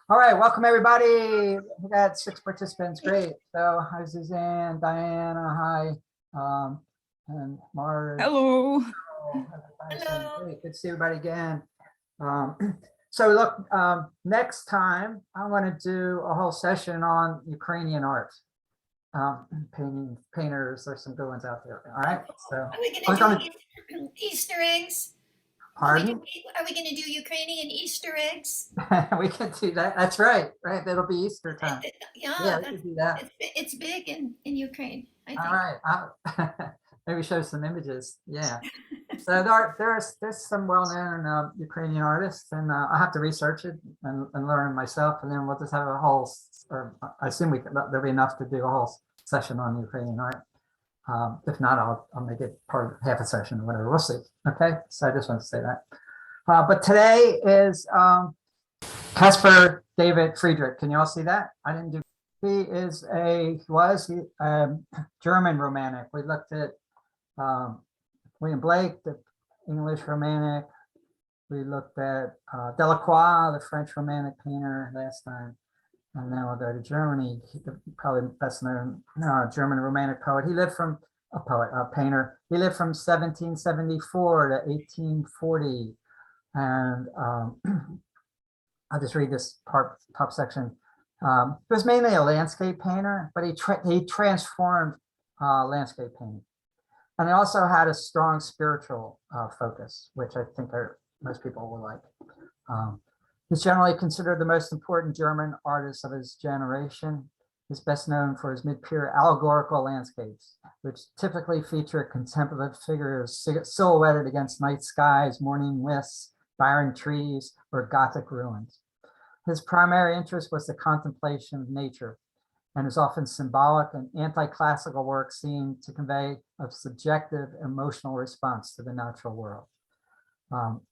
All right, welcome everybody. We got 6 participants. Great. So hi Suzanne, Diana, hi, and Marge. Hello. Hello. Great. Good to see everybody again. So look, next time I want to do a whole session on Ukrainian art. Painters, there's some good ones out there. All right. So are we going to do Easter eggs? Pardon? Are we going to do Ukrainian Easter eggs? We can do that. That's right. Right. That'll be Easter time. Yeah, we can do that. It's big in Ukraine, I think. All right. Maybe show some images. Yeah. So there's some well-known Ukrainian artists, and I have to research it and learn myself, and then we'll just have a whole, or I assume there'll be enough to do a whole session on Ukrainian art. If not, I'll make it part of half a session or whatever. We'll see. Okay. So I just want to say that. But today is Caspar David Friedrich. Can you all see that? I didn't do. He was German Romantic. We looked at William Blake, the English Romantic. We looked at Delacroix, the French Romantic painter, last time. And then we'll go to Germany. Probably best known German Romantic poet. He lived from a painter. He lived from 1774 to 1840. And I'll just read this top section. He was mainly a landscape painter, but he transformed landscape painting. And he also had a strong spiritual focus, which I think most people will like. He's generally considered the most important German artist of his generation. He's best known for his mid-period allegorical landscapes, which typically feature contemplative figures silhouetted against night skies, morning mists, barren trees, or Gothic ruins. His primary interest was the contemplation of nature, and his often symbolic and anti-classical work seemed to convey a subjective emotional response to the natural world.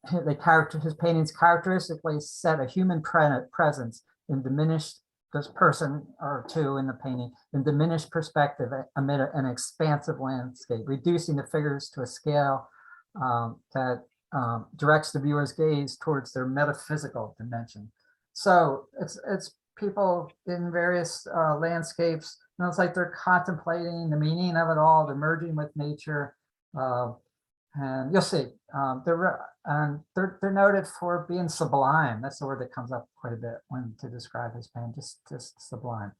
His paintings characteristically set a human presence in diminished, this person or two in the painting, in diminished perspective amid an expansive landscape, reducing the figures to a scale that directs the viewer's gaze towards their metaphysical dimension. So it's people in various landscapes, and it's like they're contemplating the meaning of it all, they're merging with nature. And you'll see, they're noted for being sublime. That's the word that comes up quite a bit when to describe his painting, just sublime.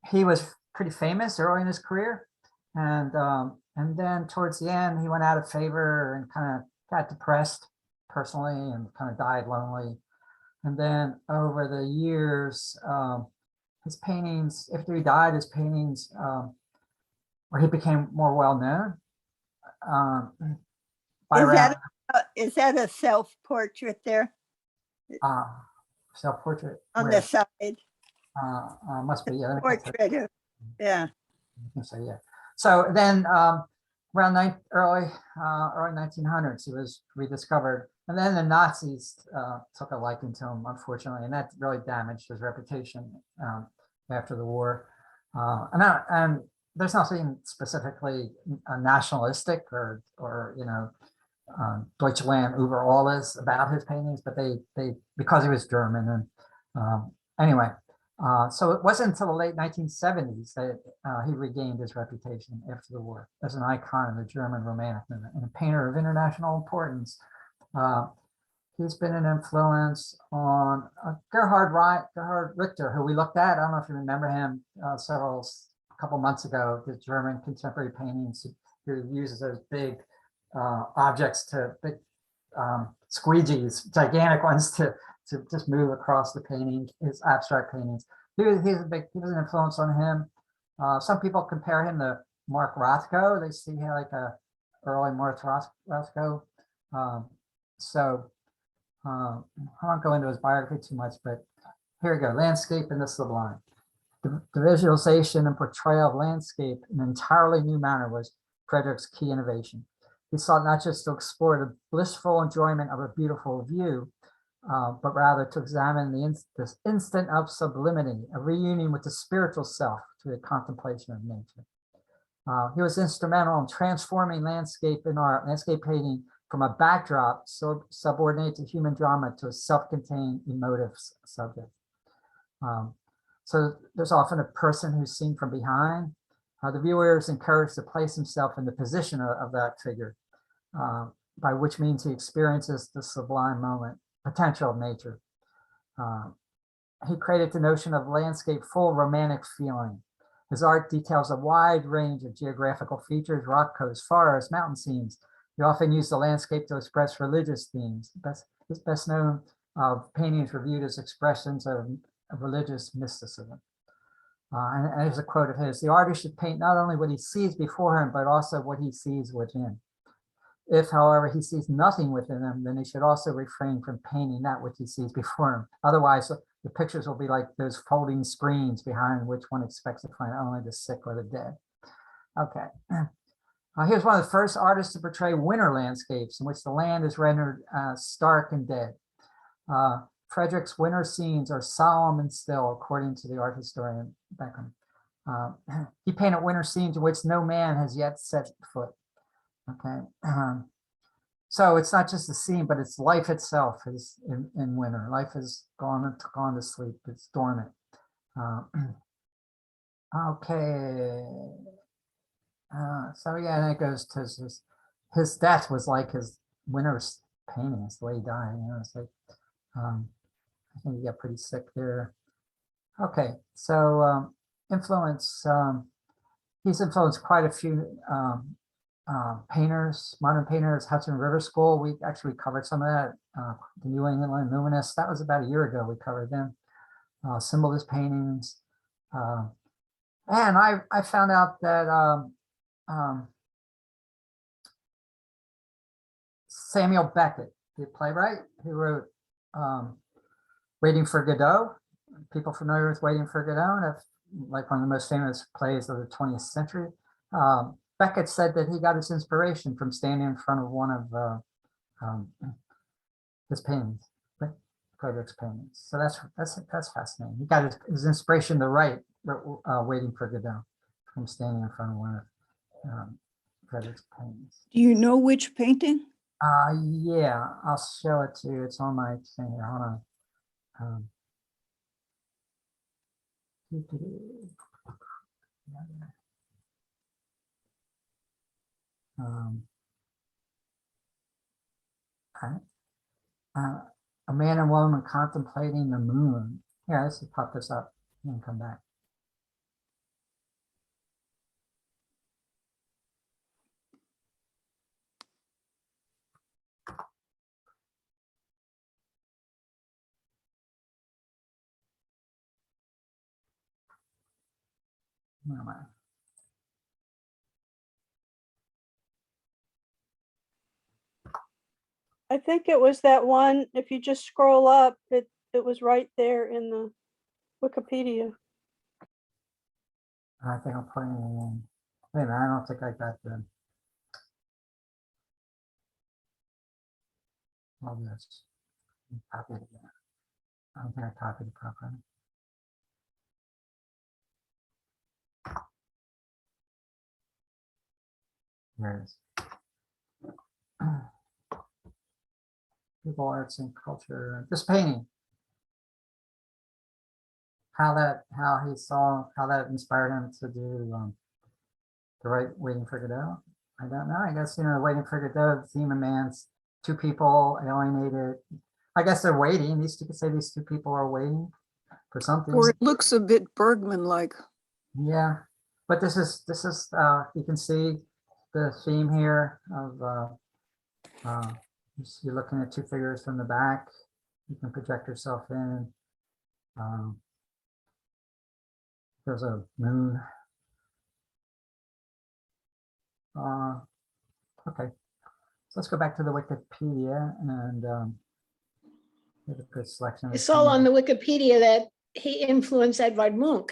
He was pretty famous early in his career, and then towards the end, he went out of favor and kind of got depressed personally and kind of died lonely. And then over the years, his paintings, after he died, his paintings, where he became more well known. Is that a self-portrait there? Self-portrait on the side. Must be. Yeah. Portrait. Yeah. So yeah. So then around early 1900s, he was rediscovered, and then the Nazis took a liking to him, unfortunately, and that really damaged his reputation after the war. And there's nothing specifically nationalistic or Deutschland über alles about his paintings, but they because he was German, and anyway, so it wasn't until the late 1970s that he regained his reputation after the war as an icon of the German Romantic movement and a painter of international importance. He's been an influence on Gerhartd Richter, who we looked at. I don't know if you remember him, a couple months ago, the German contemporary paintings. He uses those big objects big squeegees, gigantic ones to just move across the painting, his abstract paintings. He was an influence on him. Some people compare him to Mark Rothko. They see him like a early Mark Rothko. So I won't go into his biography too much, but here we go. Landscape and the sublime. The visualization and portrayal of landscape in an entirely new manner was Friedrich's key innovation. He sought not just to explore the blissful enjoyment of a beautiful view, but rather to examine this instant of sublimity, a reunion with the spiritual self through the contemplation of nature. He was instrumental in transforming landscape painting from a backdrop subordinate to human drama to a self-contained emotive subject. So there's often a person who's seen from behind. The viewer is encouraged to place himself in the position of that figure, by which means he experiences the sublime moment, potential of nature. He created the notion of landscape full of romantic feeling. His art details a wide range of geographical features, Rothko's forests, mountain scenes. He often used the landscape to express religious themes. His best known paintings were viewed as expressions of religious mysticism. And there's a quote of his: "The artist should paint not only what he sees before him, but also what he sees within. If, however, he sees nothing within him, then he should also refrain from painting that which he sees before him. Otherwise, the pictures will be like those folding screens behind which one expects to find only the sick or the dead." Okay. He was one of the first artists to portray winter landscapes in which the land is rendered stark and dead. Friedrich's winter scenes are solemn and still, according to the art historian Beckham. He painted winter scenes in which no man has yet set foot. Okay. So it's not just the scene, but it's life itself is in winter. Life is gone to sleep. It's dormant. Okay. So yeah, and it goes to his death was like his winter painting. It's the way he died. You know, it's like I think he got pretty sick there. Okay, so influence. He's influenced quite a few painters, modern painters. Hudson River School. We actually covered some of that. The New England Humanists. That was about a year ago. We covered them. Symbolist paintings. And I found out that Samuel Beckett, the playwright who wrote Waiting for Godot. People familiar with Waiting for Godot? That's like one of the most famous plays of the 20th century. Beckett said that he got his inspiration from standing in front of one of his paintings, Friedrich's paintings. So that's fascinating. He got his inspiration to write Waiting for Godot from standing in front of one of Friedrich's paintings. Do you know which painting? Yeah, I'll show it to you. It's on my thing here. Hold on. A man and woman contemplating the moon. Yeah, let's pop this up and come back. Where am I? I think it was that one, if you just scroll up, it was right there in the Wikipedia. I think I'm putting it in. Wait a minute, I don't think I got the. All this. Copy it again. I don't think I copied it properly. There it is. People, arts, and culture. This painting. How that inspired him to do the right Waiting for Godot. I don't know. I guess Waiting for Godot, the theme of man's two people alienated. I guess they're waiting. You could say these two people are waiting for something. Or it looks a bit Bergman-like. Yeah, but this is you can see the theme here of you're looking at two figures from the back. You can project yourself in. There's a moon. Okay, so let's go back to the Wikipedia and get a good selection. I saw on the Wikipedia that he influenced Edvard Munch,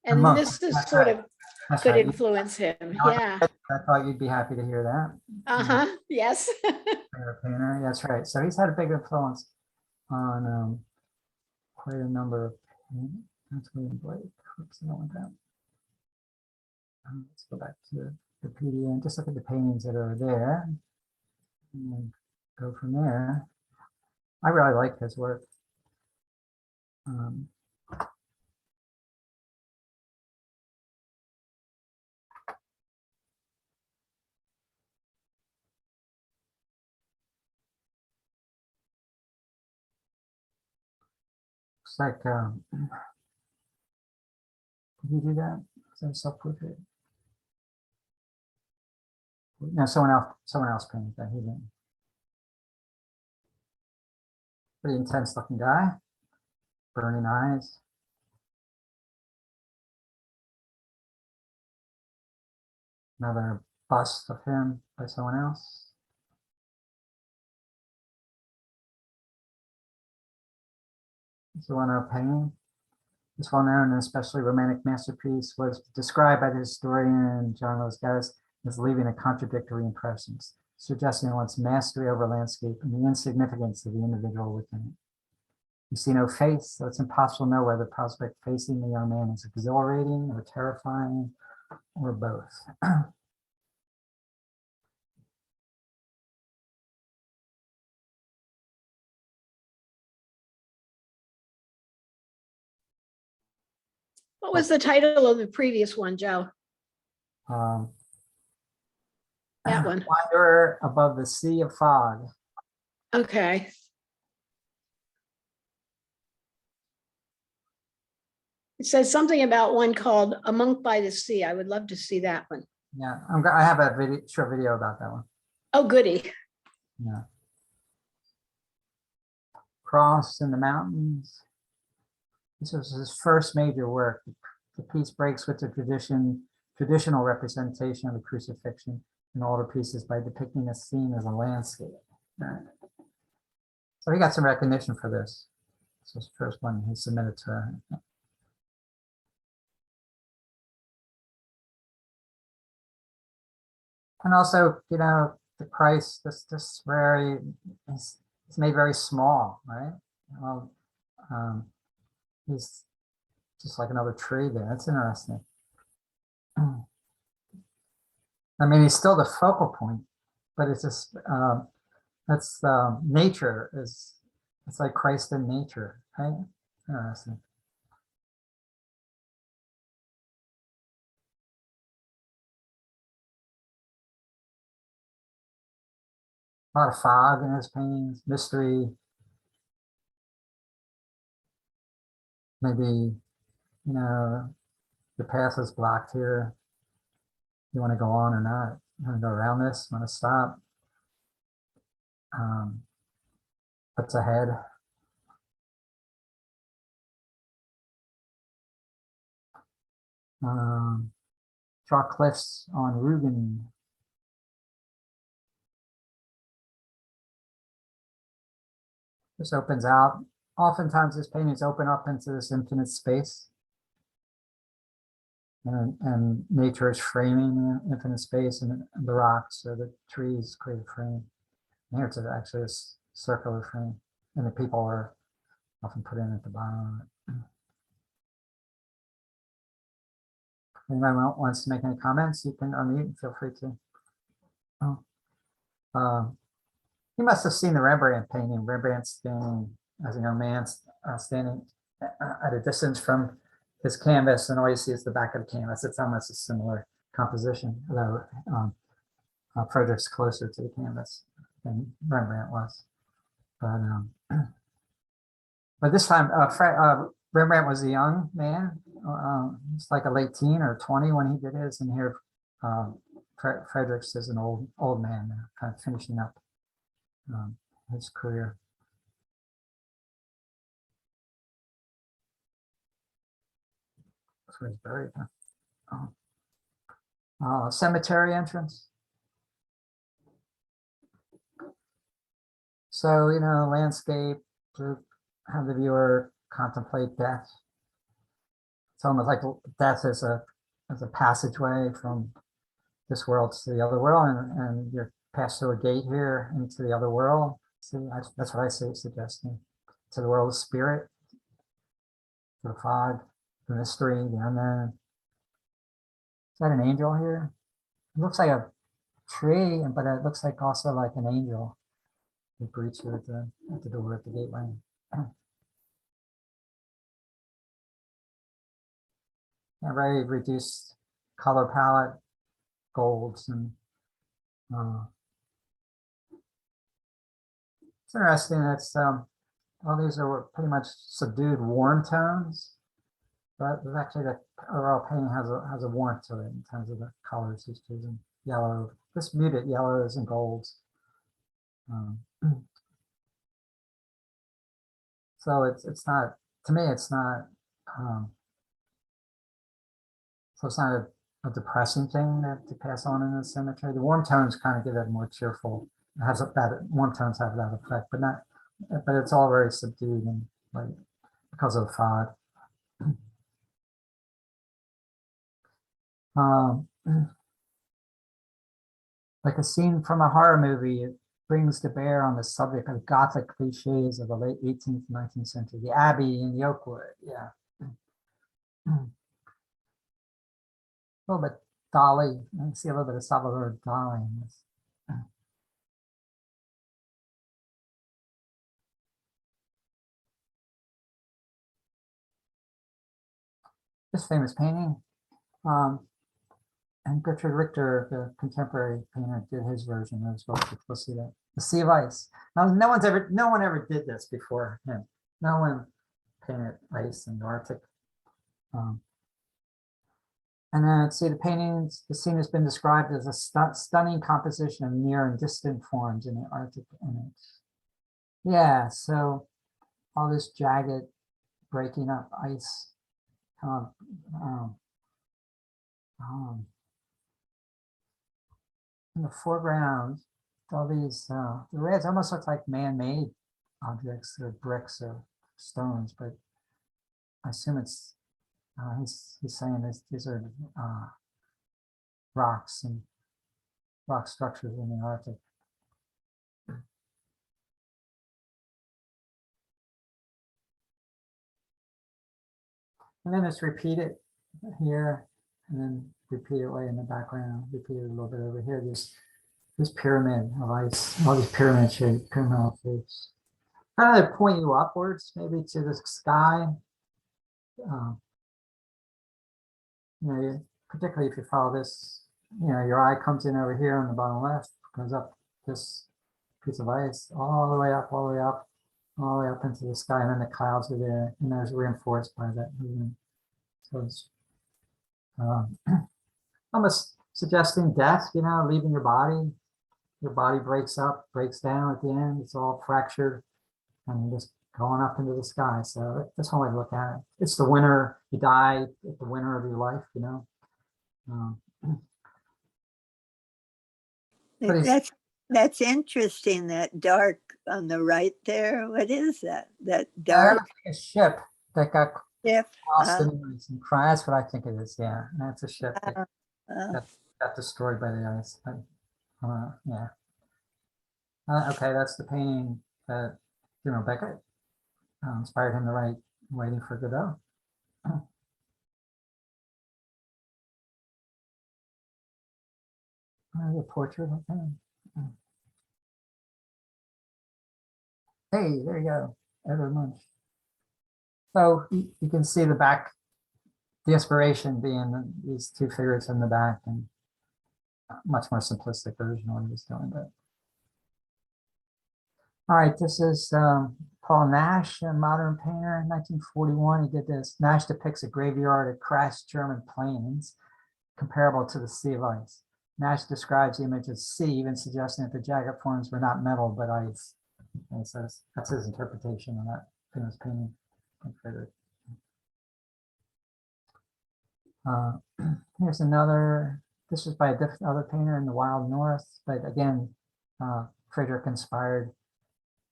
and Munch, this is that's sort right. of That's could right. influence him. know, Yeah. I thought you'd be happy to hear that. Yes. Painter. That's right. So he's had a big influence on quite a number of painters. That's William Blake. Oops, I don't want that. Let's go back to Wikipedia and just look at the paintings that are there. And go from there. I really like his work. Looks like, did you do that? Is that self-portrait? No, someone else painted that. He didn't. Pretty intense looking guy. Burning eyes. Another bust of him by someone else. This is one of painting. This well-known and especially romantic masterpiece was described by the historian John Losgares as leaving a contradictory impressions, suggesting one's mastery over landscape and the insignificance of the individual within it. You see no face, so it's impossible to know whether the prospect facing the young man is exhilarating or terrifying or both. What was the title of the previous one, Joe? That one. Wanderer above the sea of fog. Okay. It says something about one called A Monk by the Sea. I would love to see that one. Yeah, I have a short video about that one. Oh, goody. Yeah. Cross in the mountains. This was his first major work. The piece breaks with the traditional representation of the crucifixion in older pieces by depicting the scene as a landscape. Right. So he got some recognition for this. This was the first one he submitted to her. And also, you know, the price, this very, it's made very small, right? Well, he's just like another tree there. That's interesting. I mean, he's still the focal point, but it's just, that's nature is, it's like Christ in nature, right? Interesting. A lot of fog in his paintings, mystery. Maybe, you know, the path is blocked here. You want to go on or not? You want to go around this? Want to stop? What's ahead? Draw cliffs on Rügen. This opens out. Oftentimes, his paintings open up into this infinite space. And nature is framing the infinite space, and the rocks or the trees create a frame. And here it's actually a circular frame, and the people are often put in at the bottom of it. Anyone wants to make any comments, you can unmute and feel free to. You must have seen the Rembrandt painting. Rembrandt standing as a young man, standing at a distance from his canvas, and all you see is the back of the canvas. It's almost a similar composition, though Friedrich's closer to the canvas than Rembrandt was. But this time, Rembrandt was a young man. It's like a late teen or 20 when he did his, and here Friedrich's is an old man, kind of finishing up his career. That's where he's buried. Cemetery entrance. So, you know, landscape to have the viewer contemplate death. It's almost like death is a passageway from this world to the other world, and you're passed through a gate here into the other world. See, that's what I say, suggesting to the world of spirit, to the fog, the mystery, the unknown. Is that an angel here? It looks like a tree, but it looks like also like an angel. They greet you at the door at the gateway. A very reduced color palette, golds and it's interesting. That's all these are pretty much subdued warm tones, but there's actually the overall painting has a warmth to it in terms of the colors he's choosing. Yellow, just muted yellows and golds. So it's not, to me it's not so it's not a depressing thing to pass on in the symmetry. The warm tones kind of give it more cheerful. It has that warm tones have that effect, but it's all very subdued and like because of fog. Like a scene from a horror movie, it brings to bear on the subject of Gothic cliches of the late 18th, 19th century, the Abbey and the Oakwood. Yeah. A little bit Dali. I can see a little bit of Salvador Dali in this. This famous painting. And Gerhartd Richter, the contemporary painter, did his version as well. We'll see that. The Sea of Ice. Now, no one ever did this before him. No one painted ice in the Arctic. And then see the paintings. The scene has been described as a stunning composition of near and distant forms in the Arctic image. Yeah, so all this jagged, breaking up ice. In the foreground, all these the reds almost look like man-made objects or bricks or stones, but I assume it's he's saying these are rocks and rock structures in the Arctic. And then it's repeated here, and then repeat it way in the background, repeat it a little bit over here. This pyramid of ice, all these pyramid shapes. Kind of point you upwards, maybe to the sky. You know, particularly if you follow this, you know, your eye comes in over here on the bottom left, goes up this piece of ice, all the way up, all the way up, all the way up into the sky, and then the clouds are there, and there's reinforced by that movement. So it's almost suggesting death, you know, leaving your body. Your body breaks up, breaks down at the end. It's all fractured and just going up into the sky. So that's one way to look at it. It's the winter. You die at the winter of your life, you know. That's interesting. That dark on the right there. What is that? That dark A ship that got ship. lost in the ice and crashed. That's what I think it is. Yeah, that's a ship that got destroyed by the ice. But, yeah. Okay, that's the painting that Beckett inspired him to write "Waiting for Godot." The portrait of him. Hey, there you go, Edward Munch. So you can see the back, the inspiration being these two figures in the back, and much more simplistic version of what he was doing. But all right, this is Paul Nash, a modern painter, in 1941. He did this. Nash depicts a graveyard of crashed German planes, comparable to the Sea of Ice. Nash describes the image as sea, even suggesting that the jagged forms were not metal but ice. And so that's his interpretation of that famous painting. Here's another. This was by a different other painter in the Wild North, but again, Friedrich inspired.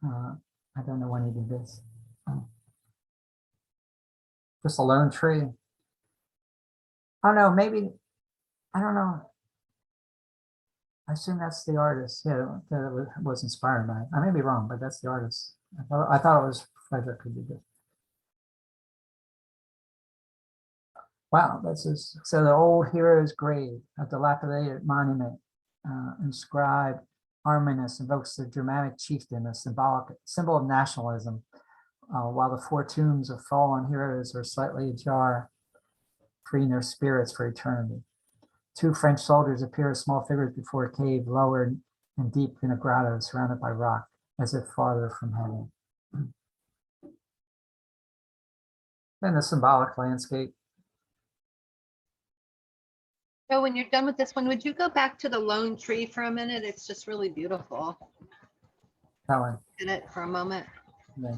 I don't know when he did this. Just a lone tree. I don't know. Maybe I don't know. I assume that's the artist. Yeah, that was inspired by it. I may be wrong, but that's the artist. I thought it was Friedrich who did this. Wow, this is so the old hero's grave, a dilapidated monument inscribed Arminus invokes the Germanic chieftain, a symbolic symbol of nationalism, while the 4 tombs of fallen heroes are slightly ajar, freeing their spirits for eternity. 2 French soldiers appear as small figures before a cave lower and deep in a grotto surrounded by rock, as if farther from heaven. And the symbolic landscape. So when you're done with this one, would you go back to the lone tree for a minute? It's just really beautiful. That one. In it for a moment. Yeah.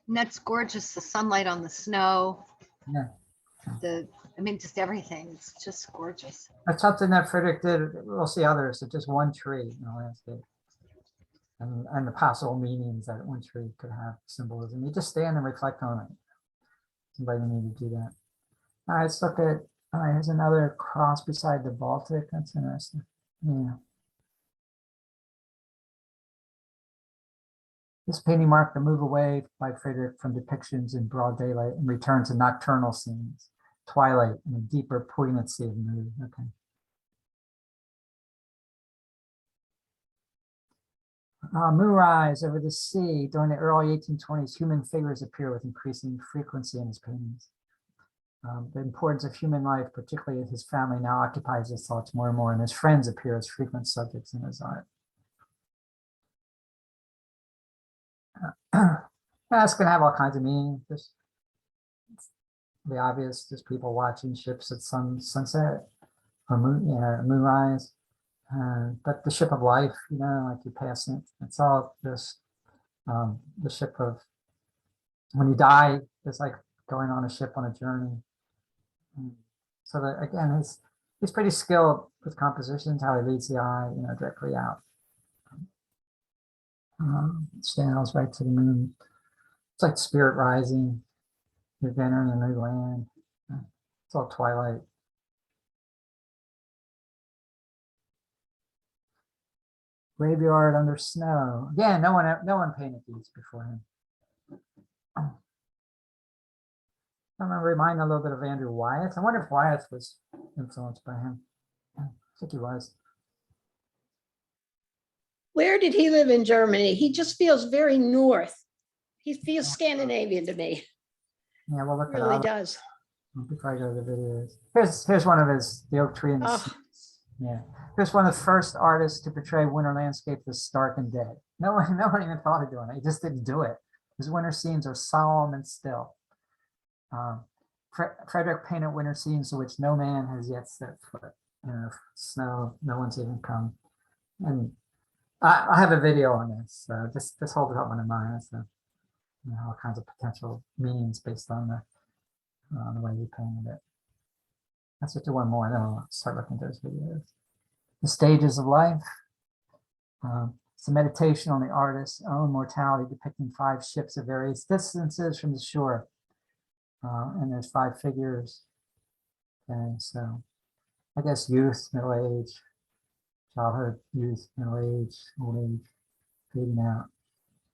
And that's gorgeous. The sunlight on the snow. Yeah. I mean, just everything. It's just gorgeous. That's something that Friedrich did. We'll see others. It's just one tree in the landscape. And the possible meanings that one tree could have, symbolism. You just stand and reflect on it. Somebody need to do that. All right, let's look at, here's another cross beside the Baltic. That's interesting. Yeah. This painting marked a move away by Friedrich from depictions in broad daylight and return to nocturnal scenes, twilight, and a deeper poignancy of mood. Okay. Moonrise over the sea. During the early 1820s, human figures appear with increasing frequency in his paintings. The importance of human life, particularly his family, now occupies his thoughts more and more, and his friends appear as frequent subjects in his art. That's going to have all kinds of meaning. Just the obvious, just people watching ships at sunset or moonrise. But the ship of life, you know, like you pass it, it's all this, the ship of, when you die, it's like going on a ship on a journey. So that, again, he's pretty skilled with compositions, how he leads the eye, you know, directly out. Channels right to the moon. It's like spirit rising. You're entering a new land. It's all twilight. Graveyard under snow. Again, no one painted these before him. I'm gonna remind a little bit of Andrew Wyeth. I wonder if Wyeth was influenced by him. I think he was. Where did he live in Germany? He just feels very north. He feels Scandinavian to me. Yeah, we'll look He it really up does. before I go to the videos. Here's one of his, the oak tree and the Oh. seeds. Yeah, here's one of the first artists to portray winter landscape as stark and dead. No one even thought of doing it. He just didn't do it. His winter scenes are solemn and still. Friedrich painted winter scenes to which no man has yet set foot. You know, snow, no one's even come. And I have a video on this. Just hold it up in mind. So, you know, all kinds of potential meanings based on the way you painted it. Let's just do one more, then I'll start looking at those videos. The stages of life. It's a meditation on the artist's own mortality, depicting 5 ships of various distances from the shore. And there's 5 figures. Okay, so I guess youth, middle age, childhood, youth, middle age, old age, fading out.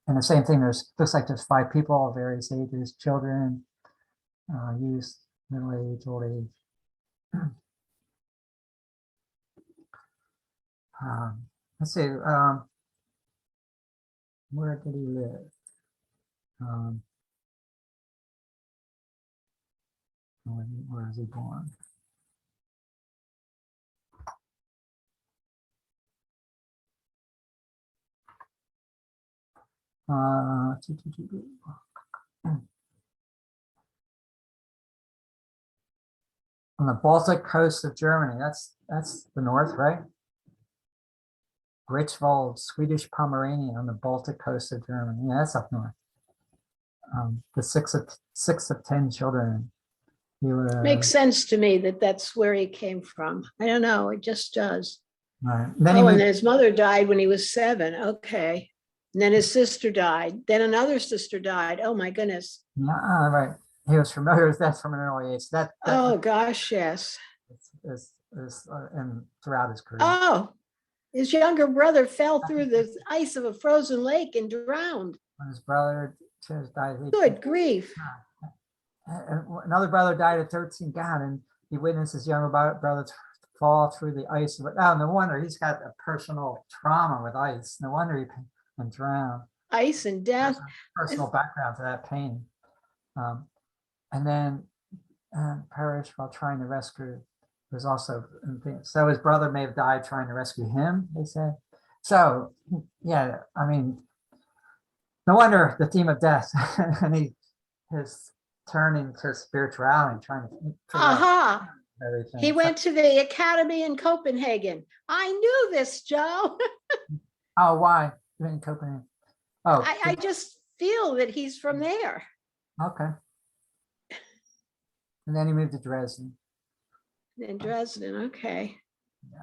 And the same thing, looks like there's 5 people of various ages, children, youth, middle age, old age. Let's see, where did he live? Where was he born? On the Baltic coast of Germany. That's the north, right? Richwald, Swedish Pomeranian on the Baltic coast of Germany. Yeah, that's up north. The six of 10 children. He was, Makes sense to me that that's where he came from. I don't know, it just does. right. Then he Oh, and moved, then his mother died when he was 7. Okay. And then his sister died. Then another sister died. Oh, my goodness. right. He was familiar with that from an early age. That Oh, gosh, yes. is and throughout his career. Oh, his younger brother fell through the ice of a frozen lake and drowned. When his brother died. Good grief. Another brother died at 13. God, and he witnessed his younger brother fall through the ice. But oh, no wonder he's got a personal trauma with ice. No wonder he can drown. Ice and death. Personal background to that pain. And then perished while trying to rescue was also, so his brother may have died trying to rescue him, they say. So, yeah, I mean, no wonder the theme of death and his turning to spirituality, trying to figure out Aha. everything. He went to the academy in Copenhagen. I knew this, Joe. Oh, why? In Copenhagen. Oh, I just feel that he's from there. okay. And then he moved to Dresden. In Dresden, okay. Yeah.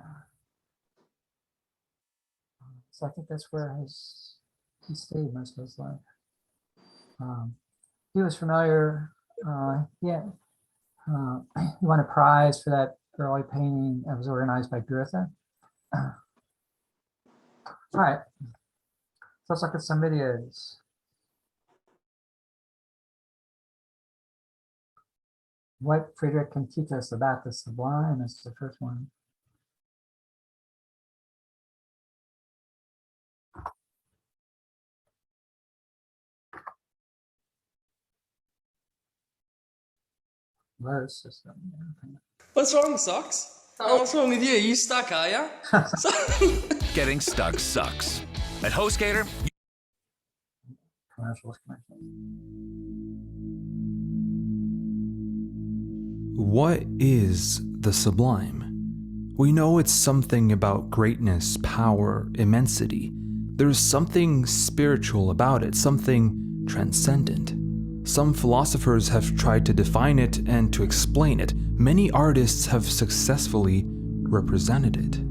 So I think that's where he stayed most of his life. He was familiar. He won a prize for that early painting that was organized by Goethe. All right. So let's look at some videos. What Friedrich can teach us about the sublime is the first one. Verse system. What's wrong, Socks? What's wrong with you? You stuck, are ya? Getting stuck sucks. At HostGator, Commercials. What is the sublime? We know it's something about greatness, power, immensity. There's something spiritual about it, something transcendent. Some philosophers have tried to define it and to explain it. Many artists have successfully represented it.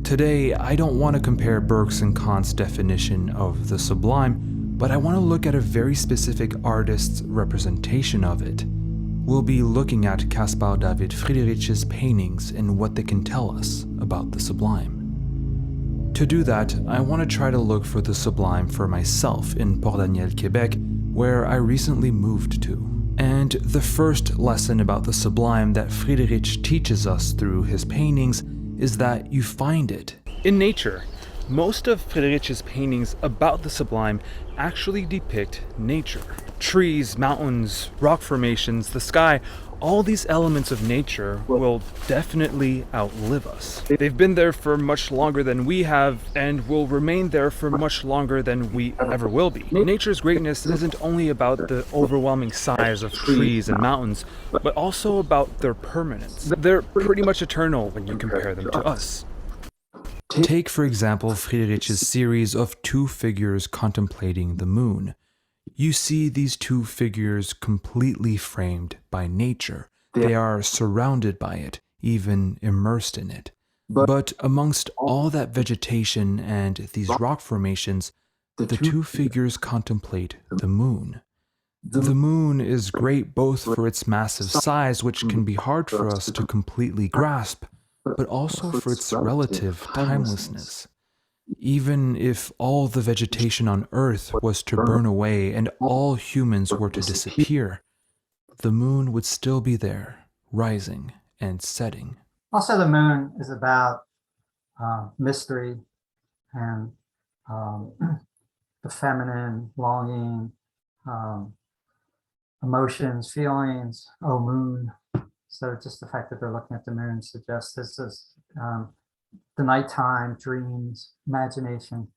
Today, I don't want to compare Burke's and Kant's definition of the sublime, but I want to look at a very specific artist's representation of it. We'll be looking at Caspar David Friedrich's paintings and what they can tell us about the sublime. To do that, I want to try to look for the sublime for myself in Port Daniel, Quebec, where I recently moved to. And the first lesson about the sublime that Friedrich teaches us through his paintings is that you find it in nature. Most of Friedrich's paintings about the sublime actually depict nature. Trees, mountains, rock formations, the sky, all these elements of nature will definitely outlive us. They've been there for much longer than we have and will remain there for much longer than we ever will be. Nature's greatness isn't only about the overwhelming size of trees and mountains, but also about their permanence. They're pretty much eternal when you compare them to us. Take, for example, Friedrich's series of two figures contemplating the moon. You see these two figures completely framed by nature. They are surrounded by it, even immersed in it. But amongst all that vegetation and these rock formations, the two figures contemplate the moon. The moon is great both for its massive size, which can be hard for us to completely grasp, but also for its relative timelessness. Even if all the vegetation on Earth was to burn away and all humans were to disappear, the moon would still be there, rising and setting. Also, the moon is about mystery and the feminine, longing, emotions, feelings. Oh, moon. So just the fact that they're looking at the moon suggests this is the nighttime, dreams, imagination.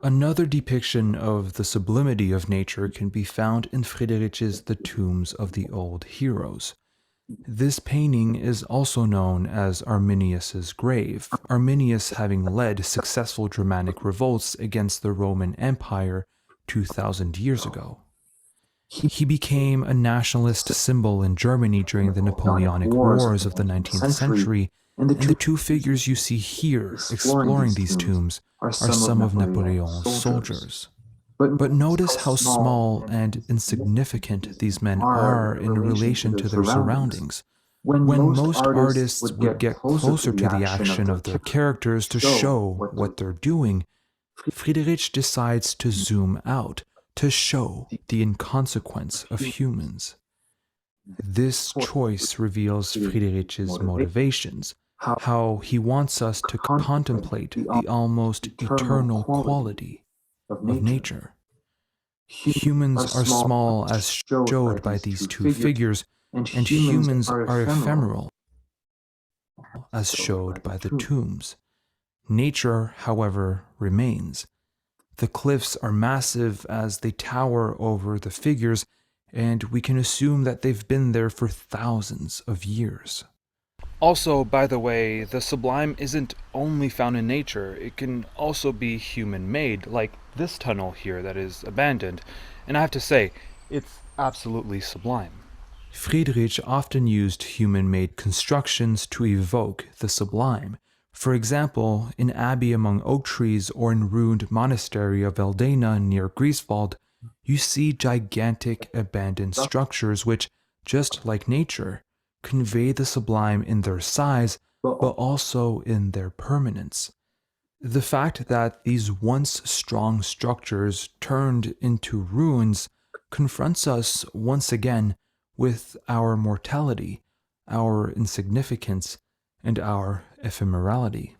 Another depiction of the sublimity of nature can be found in Friedrich's The Tombs of the Old Heroes. This painting is also known as Arminius's grave, Arminius having led successful Germanic revolts against the Roman Empire 2,000 years ago. He became a nationalist symbol in Germany during the Napoleonic Wars of the 19th century, and the two figures you see here exploring these tombs are some of Napoleon's soldiers. But notice how small and insignificant these men are in relation to their surroundings. When most artists would get closer to the action of their characters to show what they're doing, Friedrich decides to zoom out, to show the inconsequence of humans. This choice reveals Friedrich's motivations, how he wants us to contemplate the almost eternal quality of nature. Humans are small as showed by these two figures, and humans are ephemeral as showed by the tombs. Nature, however, remains. The cliffs are massive as they tower over the figures, and we can assume that they've been there for thousands of years. Also, by the way, the sublime isn't only found in nature, it can also be human-made, like this tunnel here that is abandoned, and I have to say, it's absolutely sublime. Friedrich often used human-made constructions to evoke the sublime. For example, in Abbey Among Oak Trees or in ruined monastery of Eldena near Grieswald, you see gigantic abandoned structures which, just like nature, convey the sublime in their size, but also in their permanence. The fact that these once strong structures turned into ruins confronts us once again with our mortality, our insignificance, and our ephemerality.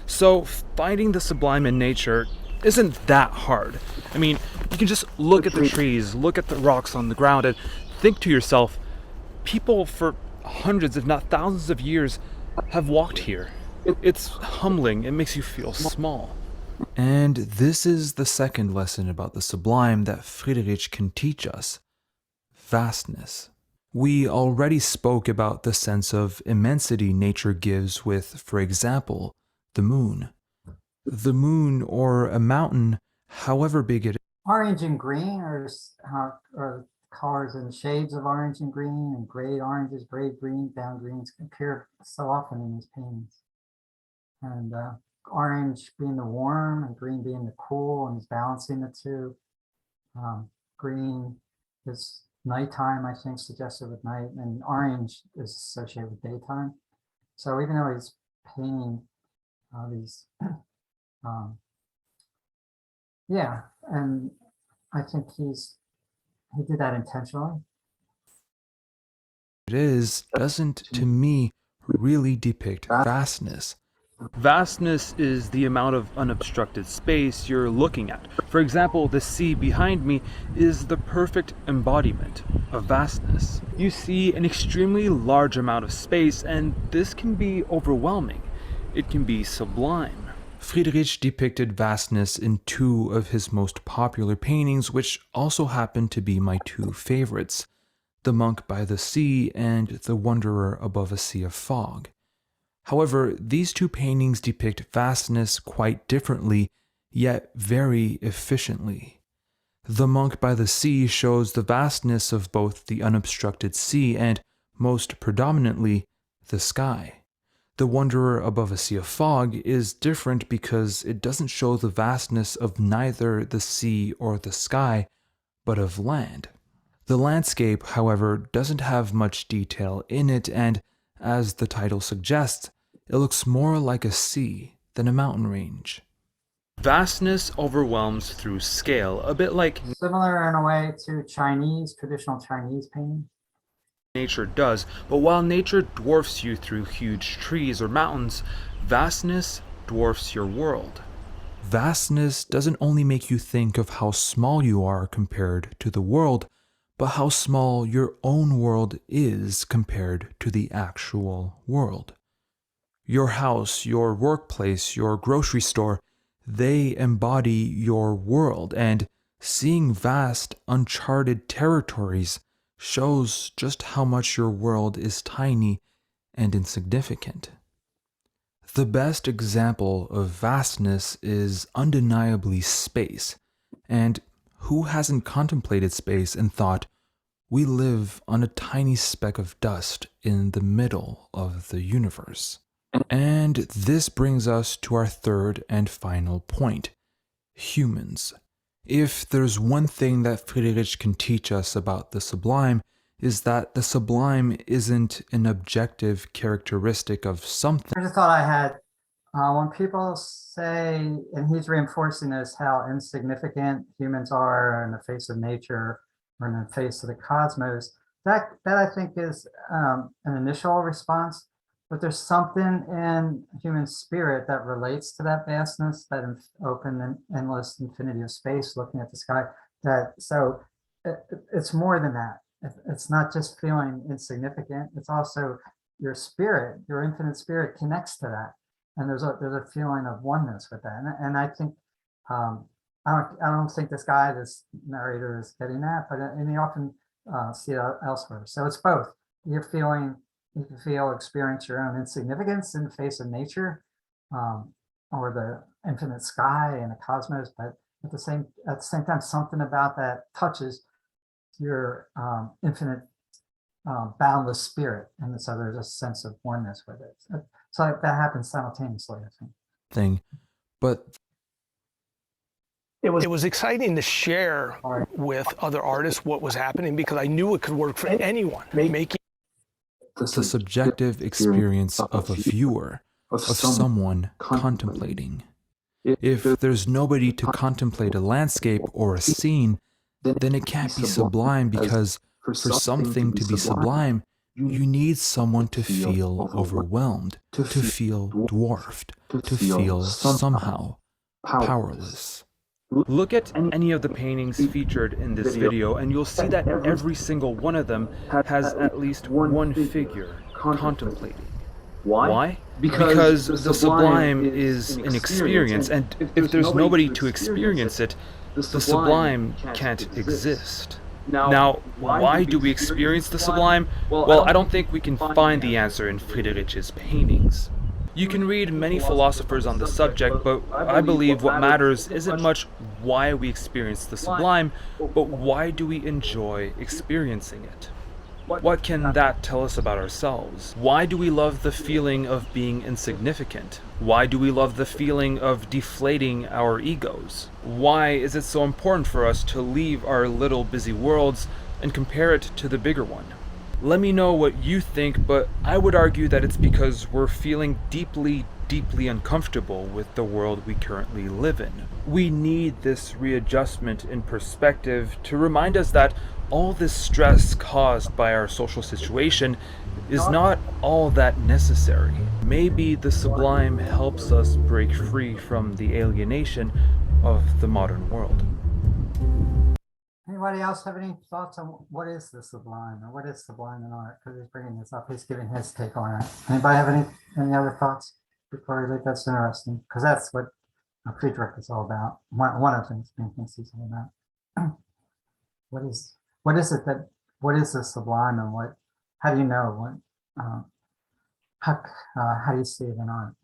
So, finding the sublime in nature isn't that hard. I mean, you can just look at the trees, look at the rocks on the ground, and think to yourself, people for hundreds, if not thousands of years, have walked here. It's humbling, it makes you feel small. And this is the second lesson about the sublime that Friedrich can teach us: vastness. We already spoke about the sense of immensity nature gives with, for example, the moon. The moon, or a mountain, however big it is. Orange and green are colors and shades of orange and green, and gray oranges, gray green, down greens appear so often in these paintings. And orange being the warm and green being the cool, and he's balancing the two. Green is nighttime, I think, suggested with night, and orange is associated with daytime. So even though he's painting these, yeah, and I think he did that intentionally. It is, doesn't, to me, really depict vastness. Vastness is the amount of unobstructed space you're looking at. For example, the sea behind me is the perfect embodiment of vastness. You see an extremely large amount of space, and this can be overwhelming. It can be sublime. Friedrich depicted vastness in two of his most popular paintings, which also happen to be my two favorites: The Monk by the Sea and The Wanderer Above a Sea of Fog. However, these two paintings depict vastness quite differently, yet very efficiently. The Monk by the Sea shows the vastness of both the unobstructed sea and, most predominantly, the sky. The Wanderer Above a Sea of Fog is different because it doesn't show the vastness of neither the sea or the sky, but of land. The landscape, however, doesn't have much detail in it, and, as the title suggests, it looks more like a sea than a mountain range. Vastness overwhelms through scale, a bit like Similar in a way to traditional Chinese painting. Nature does, but while nature dwarfs you through huge trees or mountains, vastness dwarfs your world. Vastness doesn't only make you think of how small you are compared to the world, but how small your own world is compared to the actual world. Your house, your workplace, your grocery store, they embody your world, and seeing vast, uncharted territories shows just how much your world is tiny and insignificant. The best example of vastness is undeniably space, and who hasn't contemplated space and thought, we live on a tiny speck of dust in the middle of the universe? And this brings us to our third and final point: humans. If there's one thing that Friedrich can teach us about the sublime, is that the sublime isn't an objective characteristic of something. Here's a thought I had. When people say, and he's reinforcing this, how insignificant humans are in the face of nature or in the face of the cosmos, that I think is an initial response, but there's something in human spirit that relates to that vastness, that open and endless infinity of space, looking at the sky. So it's more than that. It's not just feeling insignificant. It's also your spirit, your infinite spirit connects to that, and there's a feeling of oneness with that. And I think I don't think this narrator is getting that, but and you often see it elsewhere. So it's both. You can experience your own insignificance in the face of nature, or the infinite sky and the cosmos, but at the same time, something about that touches your infinite boundless spirit, and so there's a sense of oneness with it. So that happens simultaneously, I think. Thing, but it was exciting to share with other artists what was happening, because I knew it could work for anyone. Making the subjective experience of a viewer, of someone contemplating. If there's nobody to contemplate a landscape or a scene, then it can't be sublime, because for something to be sublime, you need someone to feel overwhelmed, to feel dwarfed, to feel somehow powerless. Look at any of the paintings featured in this video, and you'll see that every single one of them has at least one figure contemplating. Why? Because the sublime is an experience, and if there's nobody to experience it, the sublime can't exist. Now, why do we experience the sublime? Well, I don't think we can find the answer in Friedrich's paintings. You can read many philosophers on the subject, but I believe what matters isn't much why we experience the sublime, but why do we enjoy experiencing it? What can that tell us about ourselves? Why do we love the feeling of being insignificant? Why do we love the feeling of deflating our egos? Why is it so important for us to leave our little busy worlds and compare it to the bigger one? Let me know what you think, but I would argue that it's because we're feeling deeply uncomfortable with the world we currently live in. We need this readjustment in perspective to remind us that all this stress caused by our social situation is not all that necessary. Maybe the sublime helps us break free from the alienation of the modern world. Anybody else have any thoughts on what is the sublime, or what is sublime in art? Because he's bringing this up, he's giving his take on it. Anybody have any other thoughts before we leave? That's interesting, because that's what Friedrich is all about. One of the things he's all about. What is the sublime, and how do you know how do you see it in art?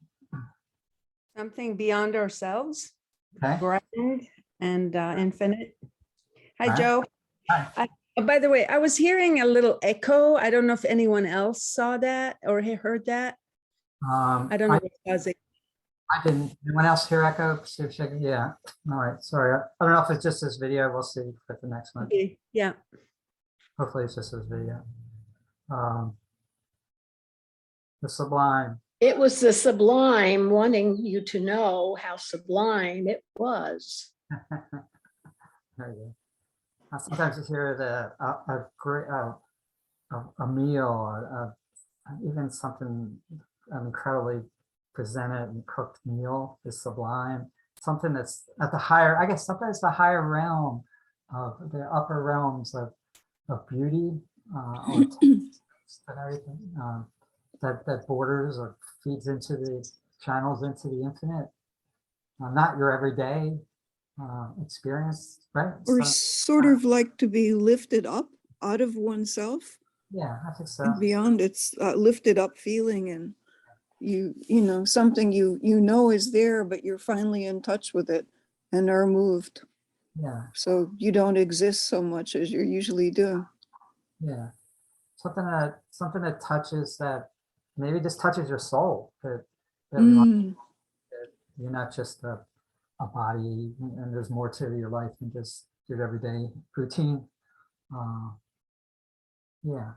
Something beyond ourselves, Okay. grand and infinite. Hi, Hi. Joe. Hi. By the way, I was hearing a little echo. I don't know if anyone else saw that or heard that. I don't know what's causing. I didn't. Anyone else hear echo? Yeah. All right. Sorry. I don't know if it's just this video. We'll see for the next one. Okay. Yeah. Hopefully it's just this video. The sublime. It was the sublime wanting you to know how sublime it was. There you go. Sometimes you hear a great a meal, even something incredibly presented and cooked meal is sublime. Something that's at the higher, I guess, sometimes the higher realm of the upper realms of beauty, or taste and everything, that borders or feeds into the channels into the infinite. Not your everyday experience, right? Or sort of like to be lifted up out of oneself. Yeah, I think so. And beyond, it's lifted up feeling, and you know, something you know is there, but you're finally in touch with it and are moved. Yeah. So you don't exist so much as you usually do. Yeah. Something that touches that, maybe just touches your soul, that you're not just a body, and there's more to your life than just your everyday routine. Yeah,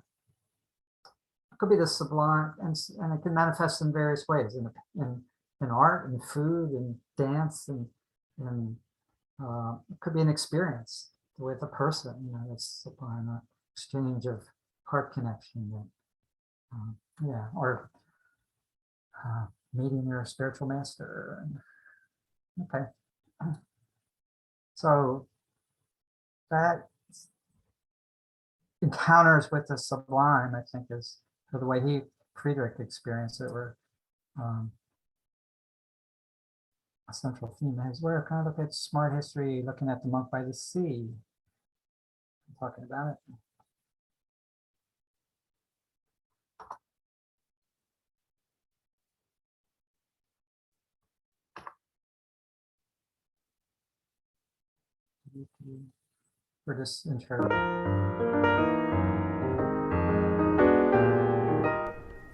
it could be the sublime, and it can manifest in various ways, in art, and food, and dance, and it could be an experience with a person. You know, that's sublime, an exchange of heart connection. Yeah, or meeting your spiritual master. Okay. So that encounters with the sublime, I think, is the way Friedrich experienced it, were a central theme. His work, kind of look at smart history, looking at the monk by the sea, talking about it. For this intro.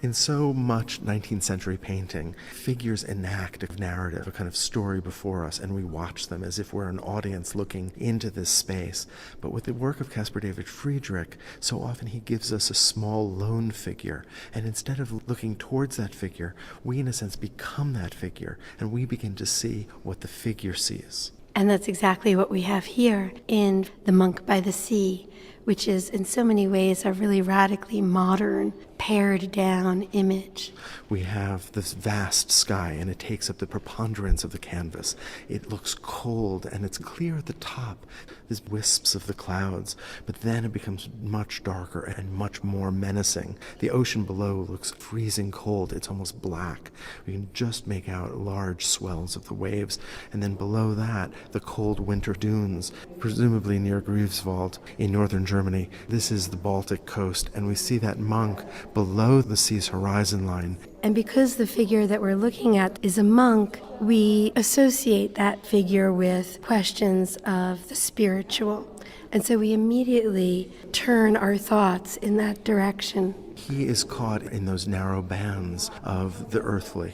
In so much 19th century painting, figures enact a narrative, a kind of story before us, and we watch them as if we're an audience looking into this space. But with the work of Caspar David Friedrich, so often he gives us a small lone figure, and instead of looking towards that figure, we in a sense become that figure, and we begin to see what the figure sees. And that's exactly what we have here in The Monk by the Sea, which is in so many ways a really radically modern, pared down image. We have this vast sky, and it takes up the preponderance of the canvas. It looks cold, and it's clear at the top, these wisps of the clouds, but then it becomes much darker and much more menacing. The ocean below looks freezing cold. It's almost black. We can just make out large swells of the waves, and then below that, the cold winter dunes, presumably near Greifswald in northern Germany. This is the Baltic coast, and we see that monk below the sea's horizon line. And because the figure that we're looking at is a monk, we associate that figure with questions of the spiritual. And so we immediately turn our thoughts in that direction. He is caught in those narrow bands of the earthly.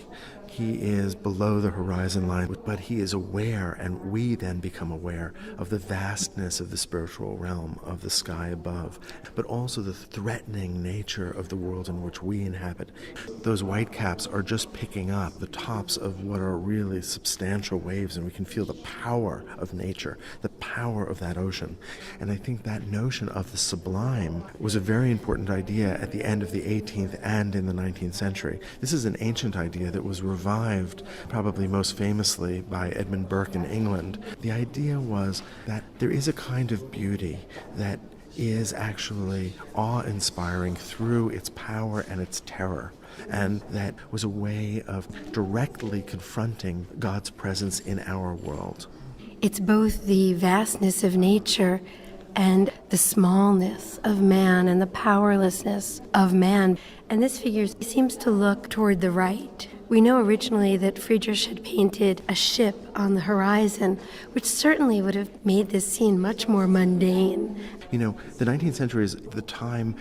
He is below the horizon line, but he is aware, and we then become aware of the vastness of the spiritual realm, of the sky above, but also the threatening nature of the world in which we inhabit. Those white caps are just picking up the tops of what are really substantial waves, and we can feel the power of nature, the power of that ocean. And I think that notion of the sublime was a very important idea at the end of the 18th and in the 19th century. This is an ancient idea that was revived probably most famously by Edmund Burke in England. The idea was that there is a kind of beauty that is actually awe-inspiring through its power and its terror. And that was a way of directly confronting God's presence in our world. It's both the vastness of nature and the smallness of man and the powerlessness of man. And this figure seems to look toward the right. We know originally that Friedrich had painted a ship on the horizon, which certainly would have made this scene much more mundane. You know, the 19th century is the time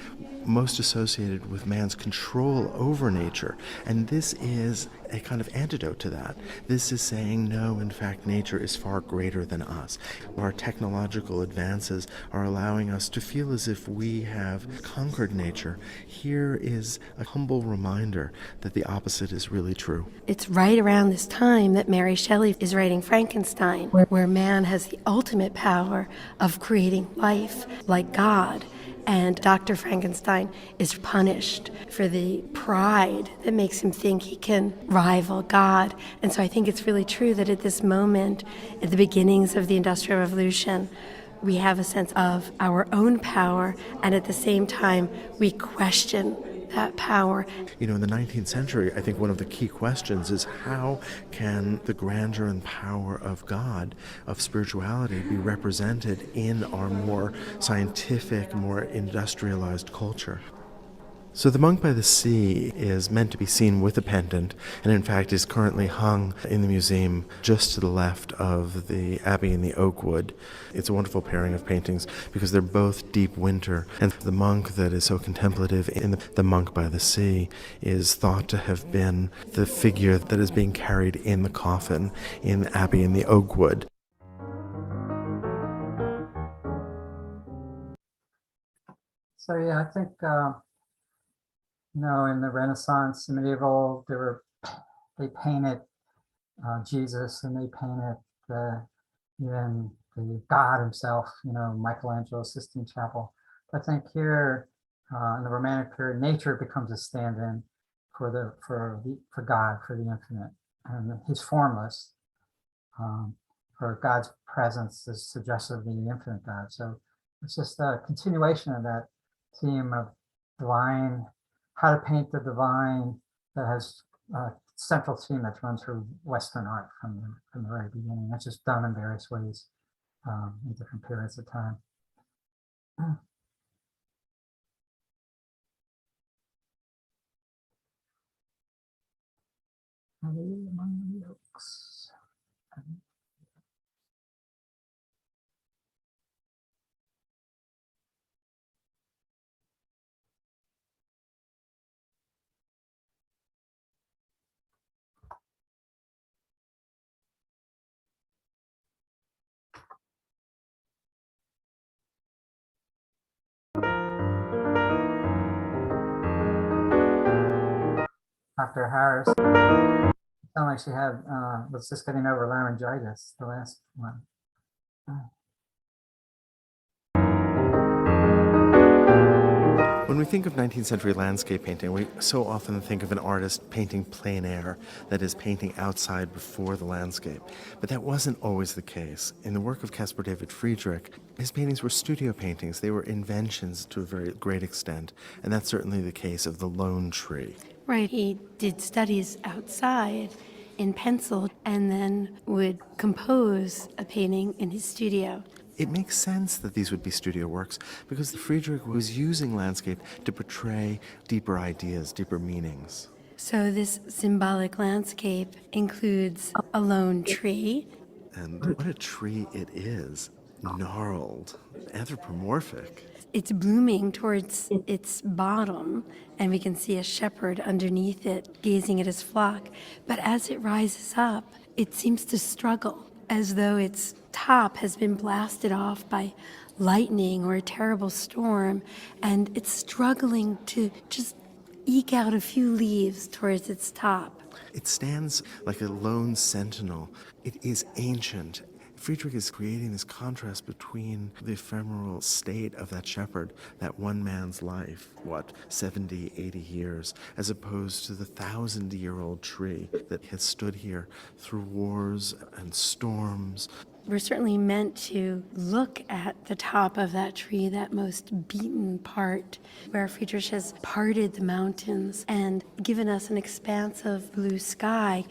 most associated with man's control over nature, and this is a kind of antidote to that. This is saying, no, in fact, nature is far greater than us. Our technological advances are allowing us to feel as if we have conquered nature. Here is a humble reminder that the opposite is really true. It's right around this time that Mary Shelley is writing Frankenstein, where man has the ultimate power of creating life like God. And Dr. Frankenstein is punished for the pride that makes him think he can rival God. And so I think it's really true that at this moment, at the beginnings of the Industrial Revolution, we have a sense of our own power, and at the same time, we question that power. You know, in the 19th century, I think one of the key questions is how can the grandeur and power of God, of spirituality, be represented in our more scientific, more industrialized culture? So the Monk by the Sea is meant to be seen with a pendant, and in fact is currently hung in the museum just to the left of the Abbey in the Oakwood. It's a wonderful pairing of paintings because they're both deep winter, and the monk that is so contemplative in the Monk by the Sea is thought to have been the figure that is being carried in the coffin in Abbey in the Oakwood. So yeah, I think in the Renaissance and medieval, they painted Jesus, and they painted even the God himself, Michelangelo's Sistine Chapel. I think here in the Romantic period, nature becomes a stand-in for God, for the infinite, and he's formless. For God's presence is suggestive of the infinite God. So it's just a continuation of that theme of divine, how to paint the divine, that has a central theme that runs through Western art from the very beginning. It's just done in various ways in different periods of time. Among the oaks. Dr. Harris, it sounded like she had was just getting over laryngitis, the last one. When we think of 19th century landscape painting, we so often think of an artist painting plein air, that is, painting outside before the landscape. But that wasn't always the case. In the work of Caspar David Friedrich, his paintings were studio paintings. They were inventions to a very great extent, and that's certainly the case of the lone tree. Right, he did studies outside in pencil and then would compose a painting in his studio. It makes sense that these would be studio works because Friedrich was using landscape to portray deeper ideas, deeper meanings. So this symbolic landscape includes a lone tree. And what a tree it is. Gnarled, anthropomorphic. It's blooming towards its bottom, and we can see a shepherd underneath it gazing at his flock. But as it rises up, it seems to struggle, as though its top has been blasted off by lightning or a terrible storm, and it's struggling to just eke out a few leaves towards its top. It stands like a lone sentinel. It is ancient. Friedrich is creating this contrast between the ephemeral state of that shepherd, that one man's life, 70, 80 years, as opposed to the 1,000-year-old tree that has stood here through wars and storms. We're certainly meant to look at the top of that tree, that most beaten part, where Friedrich has parted the mountains and given us an expanse of blue sky.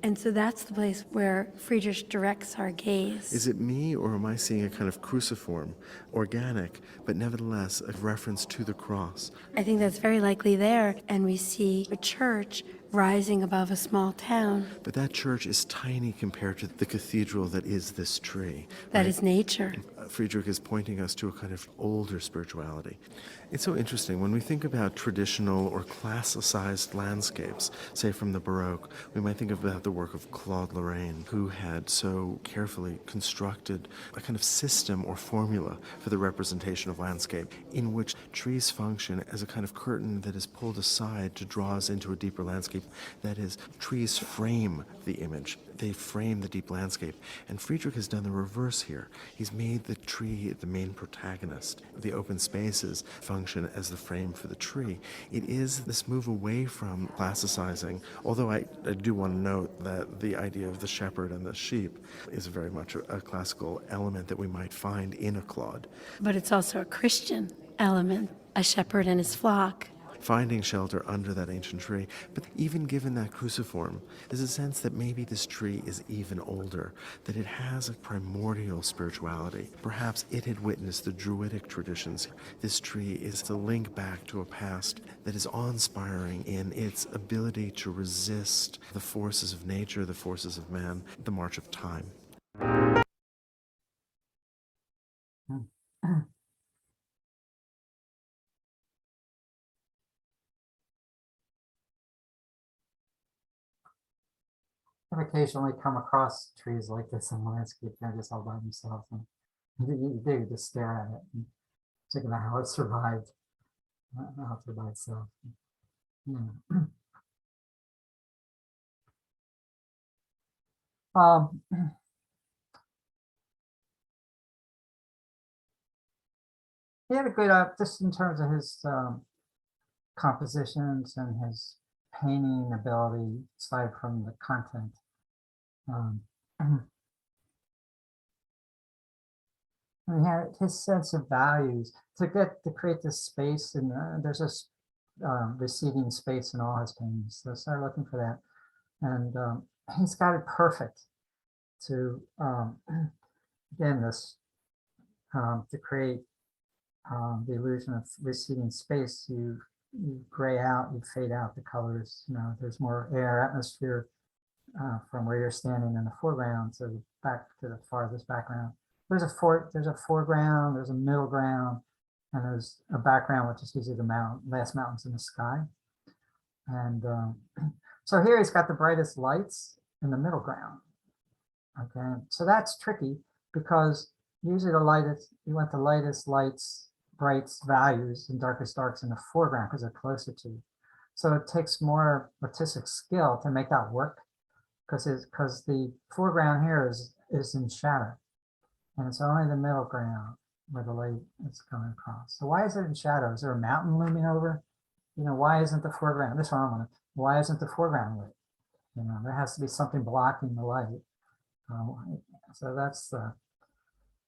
And so that's the place where Friedrich directs our gaze. Is it me, or am I seeing a kind of cruciform, organic, but nevertheless a reference to the cross? I think that's very likely there, and we see a church rising above a small town. But that church is tiny compared to the cathedral that is this tree. That is nature. Friedrich is pointing us to a kind of older spirituality. It's so interesting. When we think about traditional or classicized landscapes, say from the Baroque, we might think about the work of Claude Lorraine, who had so carefully constructed a kind of system or formula for the representation of landscape, in which trees function as a kind of curtain that is pulled aside to draw us into a deeper landscape. That is, trees frame the image. They frame the deep landscape. And Friedrich has done the reverse here. He's made the tree the main protagonist. The open spaces function as the frame for the tree. It is this move away from classicizing, although I do want to note that the idea of the shepherd and the sheep is very much a classical element that we might find in a Claude. But it's also a Christian element, a shepherd and his flock. Finding shelter under that ancient tree. But even given that cruciform, there's a sense that maybe this tree is even older, that it has a primordial spirituality. Perhaps it had witnessed the Druidic traditions. This tree is the link back to a past that is awe-inspiring in its ability to resist the forces of nature, the forces of man, the march of time. I've occasionally come across trees like this in the landscape. They're just all by themselves. And you do just stare at it and think about how it survived. How it survived itself. Yeah. he had a good, just in terms of his compositions and his painting ability, aside from the content. He had his sense of values to create this space, and there's this receding space in all his paintings. So I started looking for that, and he's got it perfect to again this to create the illusion of receding space. You gray out, you fade out the colors. You know, there's more air, atmosphere from where you're standing in the foreground to back to the farthest background. There's a foreground, there's a middle ground, and there's a background, which is usually the last mountains in the sky. And so here he's got the brightest lights in the middle ground. Okay, so that's tricky because usually you want the lightest lights, brights, values, and darkest darks in the foreground because they're closer to you. So it takes more artistic skill to make that work because the foreground here is in shadow. And it's only the middle ground where the light is coming across. So why is it in shadow? Is there a mountain looming over? You know, why isn't the foreground? This one I want to. Why isn't the foreground lit? You know, there has to be something blocking the light. So that's the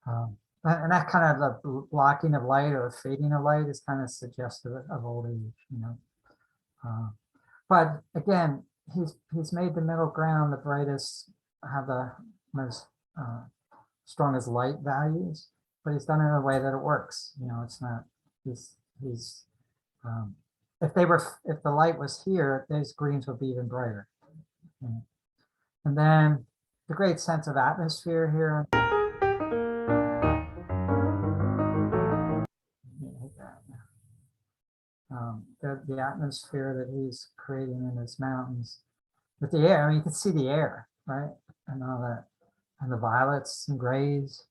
and that kind of the blocking of light or fading of light is kind of suggestive of old age. You know, but again, he's made the middle ground the brightest, have the most strongest light values, but he's done it in a way that it works. You know, it's not, he's if the light was here, those greens would be even brighter. And then the great sense of atmosphere here. The atmosphere that he's creating in his mountains with the air. I mean, you can see the air, right? And all that. And the violets and grays,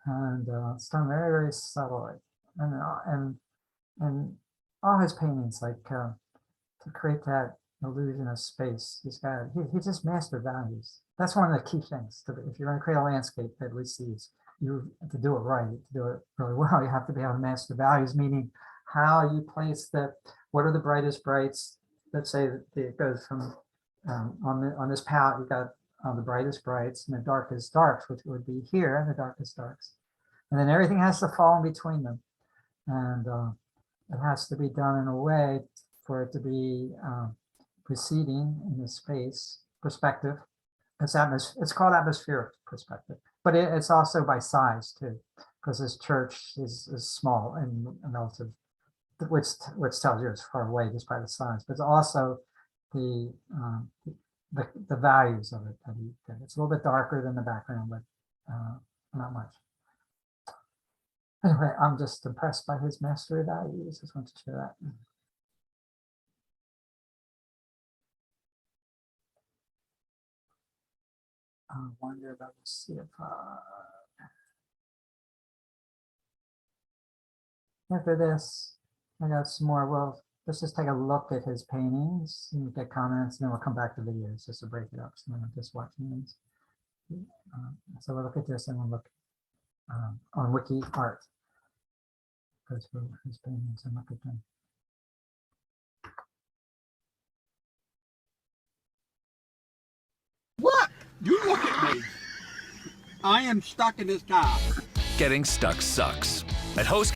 and it's done very, very subtly, and all his paintings, like to create that illusion of space. He just mastered values. That's one of the key things. If you're going to create a landscape that receives, you to do it right, to do it really well, you have to be able to master values, meaning how you place what are the brightest brights. Let's say that it goes from on this palette, you got the brightest brights and the darkest darks, which would be here, and the darkest darks. And then everything has to fall in between them. And it has to be done in a way for it to be preceding in the space perspective. It's called atmospheric perspective, but it's also by size too, because this church is small and relative, which tells you it's far away just by the size, but it's also the values of it. It's a little bit darker than the background, but not much. Anyway, I'm just impressed by his mastery of values. Just want to share that. I wonder about the CFR. After this, I got some more. Well, let's just take a look at his paintings and get comments, and then we'll come back to videos just to break it up. So I'm just watching these. So we'll look at this and we'll look on Wiki Art. Go through his paintings and look at them. What? You look at me. I am stuck in this car. Getting stuck sucks. At host.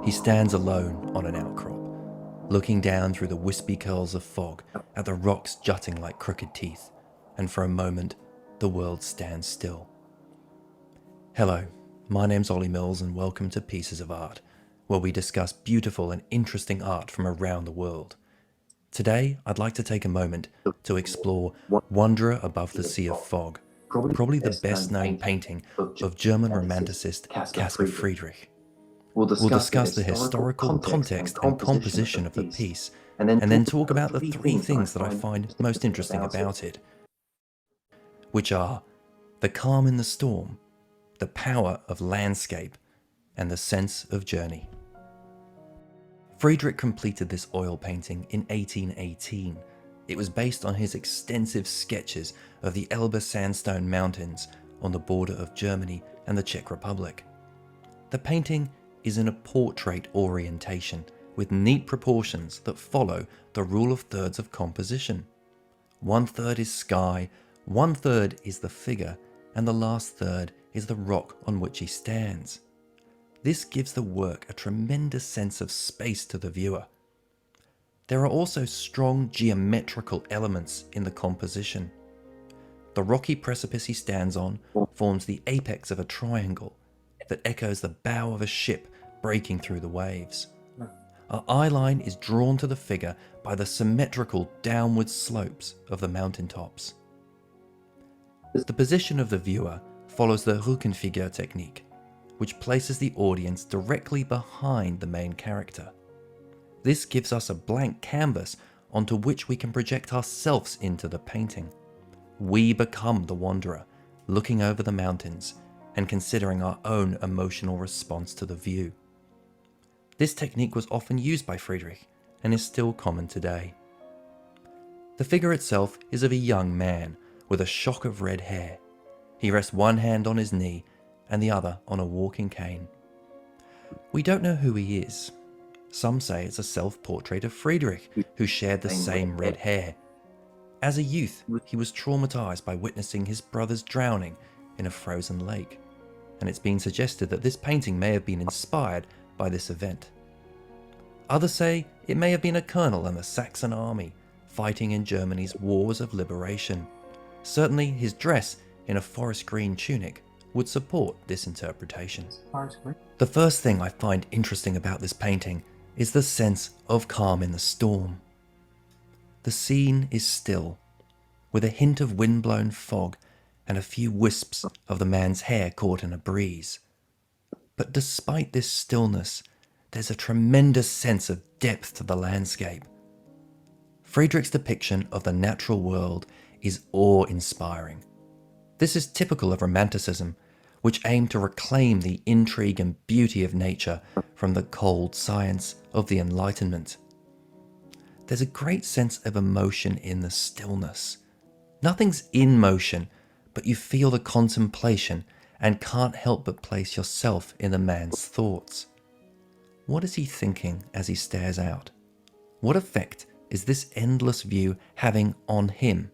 He stands alone on an outcrop, looking down through the wispy curls of fog at the rocks jutting like crooked teeth, and for a moment, the world stands still. Hello, my name's Ollie Mills and welcome to Pieces of Art, where we discuss beautiful and interesting art from around the world. Today, I'd like to take a moment to explore Wanderer Above the Sea of Fog, probably the best-known painting of German romanticist Caspar Friedrich. We'll discuss the historical context and composition of the piece, and then talk about the three things that I find most interesting about it, which are the calm in the storm, the power of landscape, and the sense of journey. Friedrich completed this oil painting in 1818, It was based on his extensive sketches of the Elbe sandstone mountains on the border of Germany and the Czech Republic. The painting is in a portrait orientation with neat proportions that follow the rule of thirds of composition. 1/3 is sky, 1/3 is the figure, and the last third is the rock on which he stands. This gives the work a tremendous sense of space to the viewer. There are also strong geometrical elements in the composition. The rocky precipice he stands on forms the apex of a triangle that echoes the bow of a ship breaking through the waves. Our eye line is drawn to the figure by the symmetrical downward slopes of the mountaintops. The position of the viewer follows the Rückenfigur technique, which places the audience directly behind the main character. This gives us a blank canvas onto which we can project ourselves into the painting. We become the wanderer, looking over the mountains and considering our own emotional response to the view. This technique was often used by Friedrich and is still common today. The figure itself is of a young man with a shock of red hair. He rests one hand on his knee and the other on a walking cane. We don't know who he is. Some say it's a self-portrait of Friedrich, who shared the same red hair. As a youth, he was traumatized by witnessing his brother's drowning in a frozen lake, and it's been suggested that this painting may have been inspired by this event. Others say it may have been a colonel in the Saxon army fighting in Germany's wars of liberation. Certainly his dress in a forest green tunic would support this interpretation. The first thing I find interesting about this painting is the sense of calm in the storm. The scene is still, with a hint of wind-blown fog and a few wisps of the man's hair caught in a breeze. But despite this stillness, there's a tremendous sense of depth to the landscape. Friedrich's depiction of the natural world is awe-inspiring. This is typical of Romanticism, which aimed to reclaim the intrigue and beauty of nature from the cold science of the Enlightenment. There's a great sense of emotion in the stillness. Nothing's in motion, but you feel the contemplation and can't help but place yourself in the man's thoughts. What is he thinking as he stares out? What effect is this endless view having on him?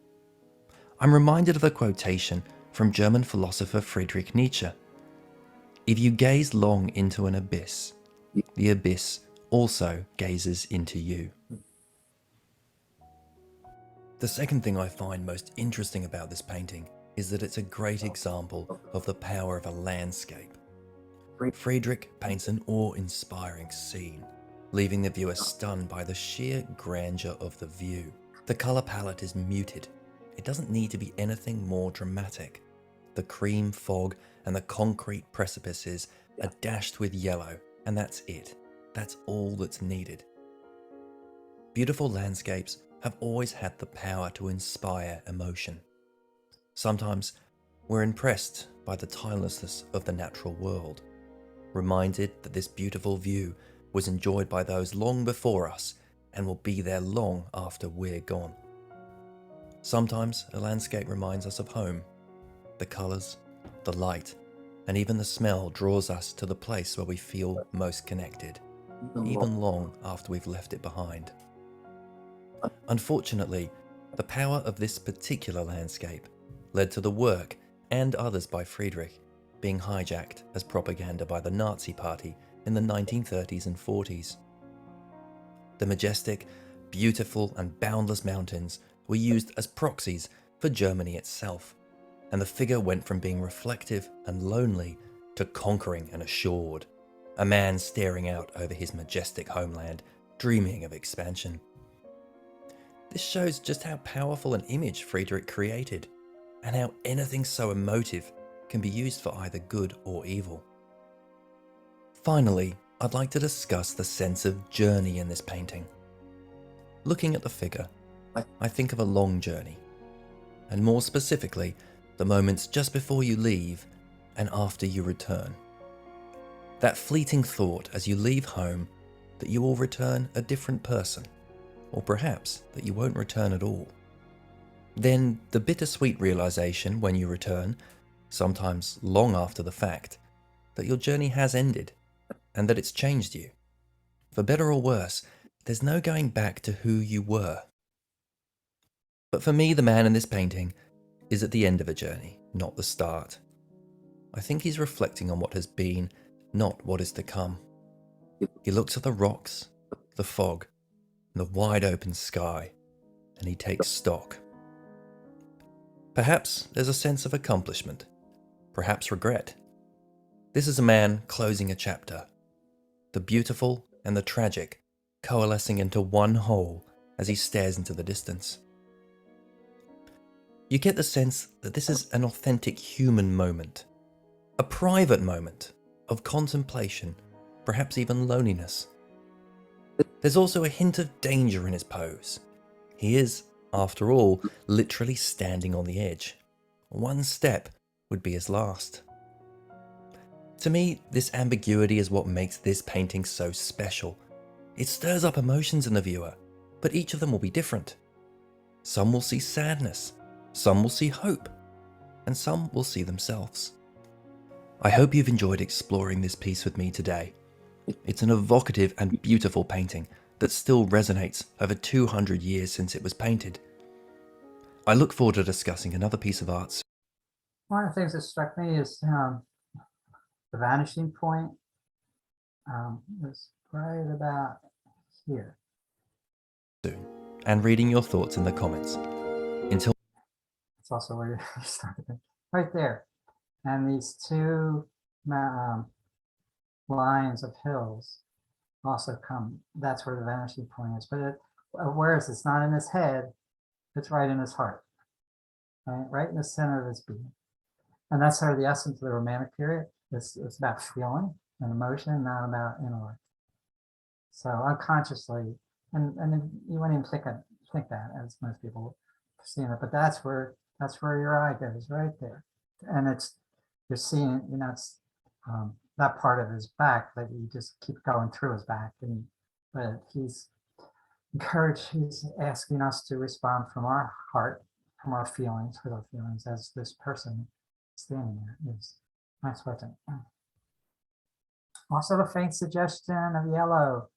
I'm reminded of the quotation from German philosopher Friedrich Nietzsche. If you gaze long into an abyss, the abyss also gazes into you. The second thing I find most interesting about this painting is that it's a great example of the power of a landscape. Friedrich paints an awe-inspiring scene, leaving the viewer stunned by the sheer grandeur of the view. The color palette is muted. It doesn't need to be anything more dramatic. The cream fog and the concrete precipices are dashed with yellow, and that's it. That's all that's needed. Beautiful landscapes have always had the power to inspire emotion. Sometimes we're impressed by the timelessness of the natural world, reminded that this beautiful view was enjoyed by those long before us and will be there long after we're gone. Sometimes a landscape reminds us of home. The colours, the light, and even the smell draws us to the place where we feel most connected, even long after we've left it behind. Unfortunately, the power of this particular landscape led to the work and others by Friedrich being hijacked as propaganda by the Nazi Party in the 1930s and 40s. The majestic, beautiful, and boundless mountains were used as proxies for Germany itself, and the figure went from being reflective and lonely to conquering and assured, a man staring out over his majestic homeland, dreaming of expansion. This shows just how powerful an image Friedrich created, and how anything so emotive can be used for either good or evil. Finally, I'd like to discuss the sense of journey in this painting. Looking at the figure, I think of a long journey, and more specifically, the moments just before you leave and after you return. That fleeting thought as you leave home that you will return a different person, or perhaps that you won't return at all. Then the bittersweet realization when you return, sometimes long after the fact, that your journey has ended and that it's changed you. For better or worse, there's no going back to who you were. But for me, the man in this painting is at the end of a journey, not the start. I think he's reflecting on what has been, not what is to come. He looks at the rocks, the fog, and the wide open sky, and he takes stock. Perhaps there's a sense of accomplishment, perhaps regret. This is a man closing a chapter, the beautiful and the tragic coalescing into one whole as he stares into the distance. You get the sense that this is an authentic human moment, a private moment of contemplation, perhaps even loneliness. There's also a hint of danger in his pose. He is, after all, literally standing on the edge. One step would be his last. To me, this ambiguity is what makes this painting so special. It stirs up emotions in the viewer, but each of them will be different. Some will see sadness, some will see hope, and some will see themselves. I hope you've enjoyed exploring this piece with me today. It's an evocative and beautiful painting that still resonates over 200 years since it was painted. I look forward to discussing another piece of art. One of the things that struck me is the vanishing point was right about here. Soon, and reading your thoughts in the comments. Until it's also where you started, right there, and these two lines of hills also come. That's where the vanishing point is. But whereas it's not in his head, it's right in his heart, right in the center of his being, and that's sort of the essence of the Romantic period. It's about feeling and emotion, not about intellect. So unconsciously, and you wouldn't even think that, as most people see it, but that's where your eye goes, right there, and you're seeing, it's that part of his back that you just keep going through his back, but he's asking us to respond from our heart, from our feelings, with our feelings, as this person standing there is. That's what I think. Also, the faint suggestion of yellow.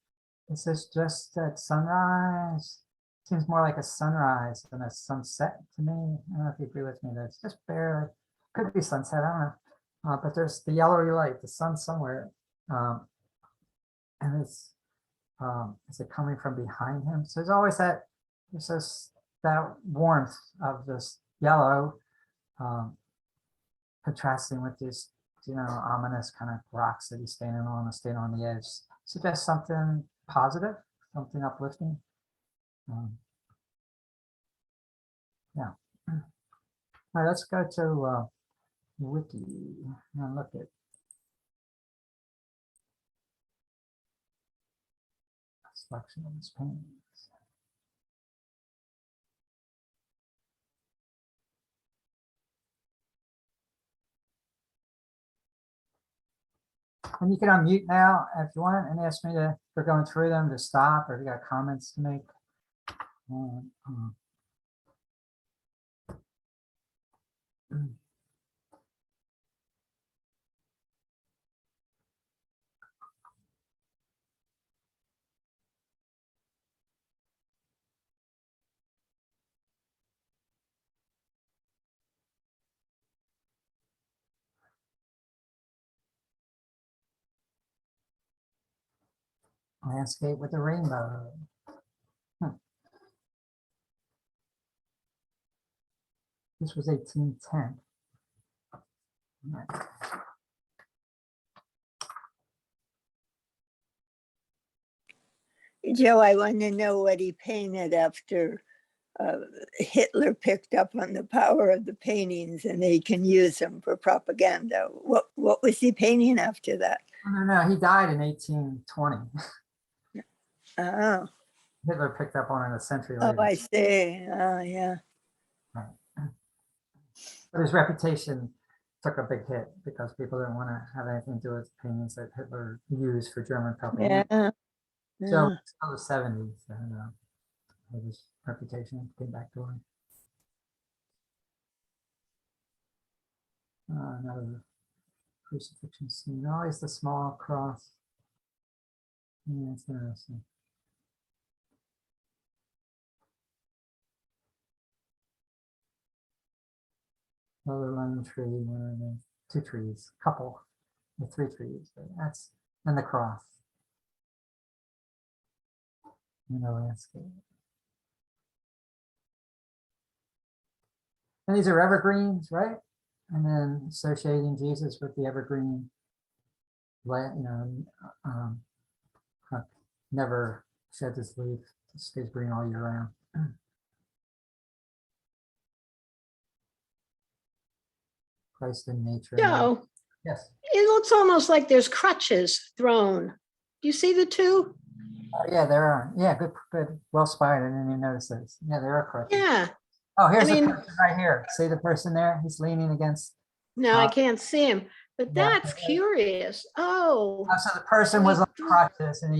This is just at sunrise. Seems more like a sunrise than a sunset to me. I don't know if you agree with me. That's just barely, could be sunset. I don't know. But there's the yellowy light, the sun somewhere, and is it coming from behind him? So there's always that warmth of this yellow, contrasting with these, ominous kind of rocks that he's standing on the edge. Suggests something positive, something uplifting. Yeah. All right, let's go to Wiki and look at selection of his paintings. And you can unmute now if you want and ask me to, for going through them, to stop, or if you got comments to make. Landscape with a rainbow. This was 1810. Right. Joe, I want to know what he painted after Hitler picked up on the power of the paintings and they can use them for propaganda. What was he painting after that? No, he died in 1820. Oh. Hitler picked up on it a century later. Oh, I see. Oh, yeah. Right. But his reputation took a big hit because people didn't want to have anything to do with paintings that Hitler used for German propaganda. Yeah. So it's still the 70s. And, his reputation came back to him. Another crucifixion scene. Always the small cross. Yeah, it's interesting. Another lemon tree, one of the two trees, couple, the three trees. But that's and the cross. In the landscape. And these are evergreens, right? And then associating Jesus with the evergreen, never sheds its leaf, stays green all year round. Christ in nature. Joe, Yes. it looks almost like there's crutches thrown. Do you see the two? Yeah, there are. Yeah, good. Well spotted. I didn't even notice those. Yeah, there are crutches. Yeah. Oh, here's the person right here. See the person there? He's leaning against. No, I can't see him, but yeah, that's curious. Oh. So the person was on crutches and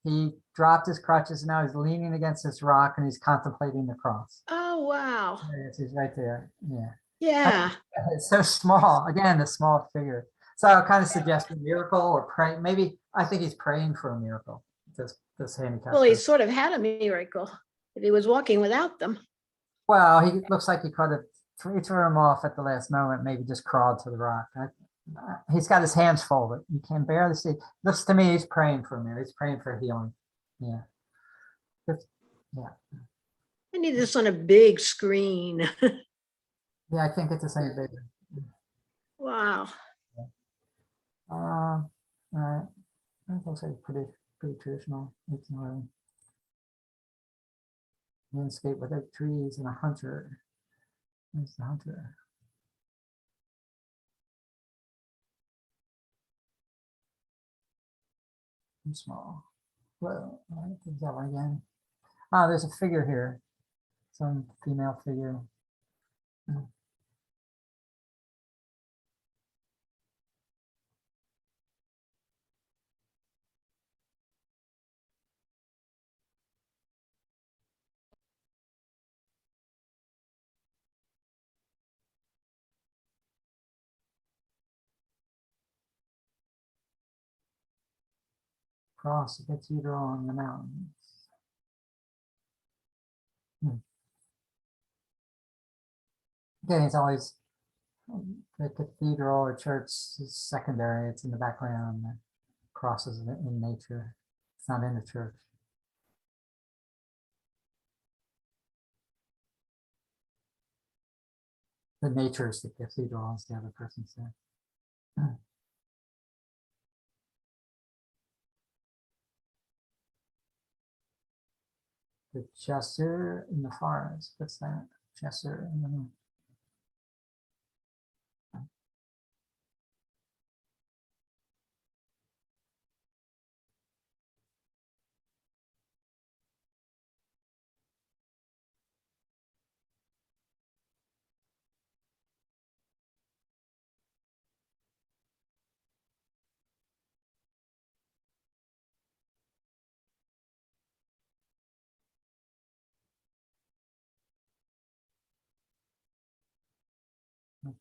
he dropped his crutches and now he's leaning against this rock and he's contemplating the cross. Oh, wow. There he is. He's right there. Yeah. Yeah. It's so small. Again, the small figure. So I kind of suggest a miracle or pray. Maybe I think he's praying for a miracle. This handicap. Well, he sort of had a miracle if he was walking without them. Well, he looks like he could have threw him off at the last moment, maybe just crawled to the rock. He's got his hands folded. You can barely see. Looks to me, he's praying for me. He's praying for healing. Yeah. Yeah. I need this on a big screen. Yeah, I think it's the same big. Wow. All right. That looks like pretty traditional. 1811. Landscape with oak trees and a hunter. There's the hunter. Too small. Well, I think that one again. Ah, there's a figure here. Some female figure. Cross the cathedral on the mountains. Again, it's always the cathedral or church is secondary. It's in the background. The cross is in nature. It's not in the church. The nature is the cathedral, as the other person said. The Chesser in the forest. What's that? Chesser in the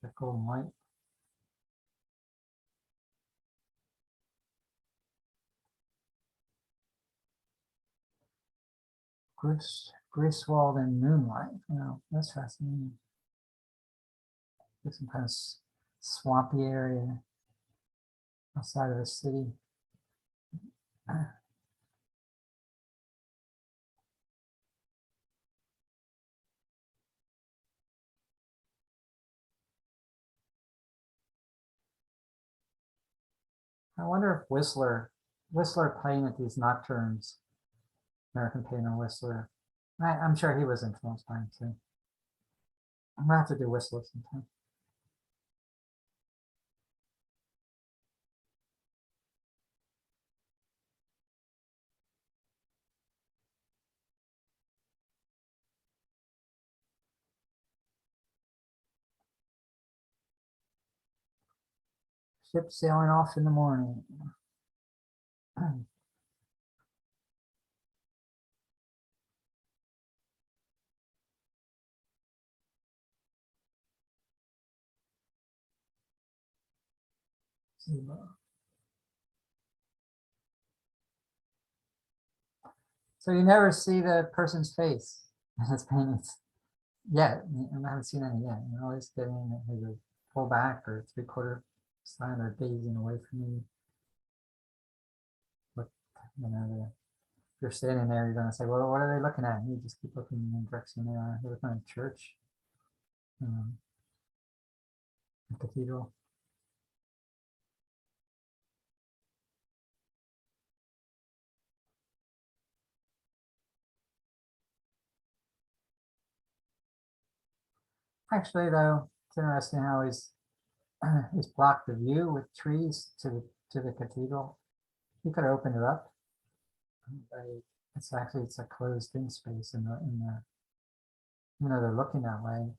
the golden light. Griswold and moonlight. Wow, that's fascinating. There's some kind of swampy area outside of the city. I wonder if Whistler playing at these nocturnes, American painter Whistler. I'm sure he was influenced by him too. I'm gonna have to do Whistler sometime. Ship sailing off in the morning. So you never see the person's face in his paintings yet. I haven't seen any yet. You're always getting either full back or 3/4 side or gazing away from you. But you know, if you're standing there, you're going to say, well, what are they looking at? And you just keep looking in the direction they are. They're looking at a church, a cathedral. Actually, though, it's interesting how he's blocked the view with trees to the cathedral. He could have opened it up. But it's a closed-in space in the you know, they're looking that way.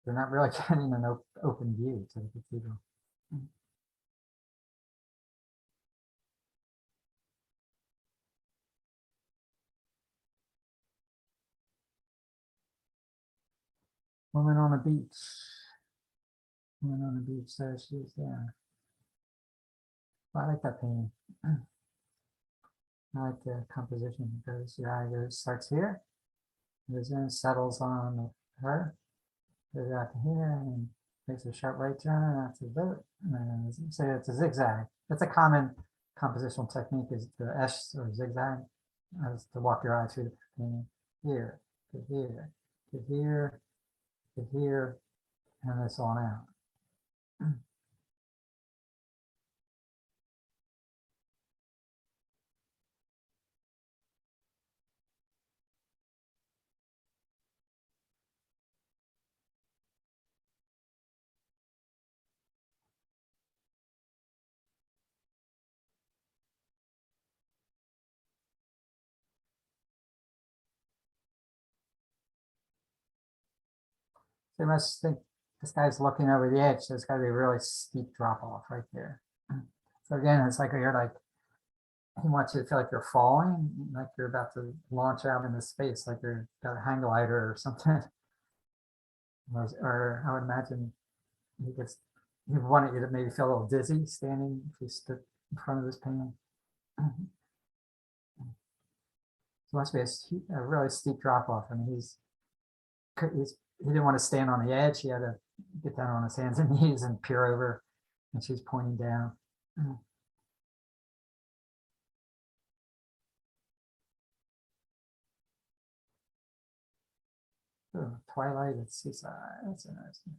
They're not really getting an open view to the cathedral. Woman on the beach. Woman on the beach, there she is there. I like that painting. I like the composition because the eye goes, starts here, goes in, settles on her, goes out to here, and makes a sharp right turn out to the boat. And so it's a zigzag. That's a common compositional technique, is the S or zigzag, as to walk your eye through the painting. Here, to here, to here, to here, and this on out. They must think this guy's looking over the edge. So it's got to be a really steep drop off right there. So again, it's like you're like, he wants you to feel like you're falling, like you're about to launch out into space, like you're got a hang glider or something. Or I would imagine he wanted you to maybe feel a little dizzy standing if you stood in front of this painting. So it must be a really steep drop off. I mean, he didn't want to stand on the edge. He had to get down on his hands and knees and peer over, and she's pointing down. Oh, twilight at seaside. That's interesting.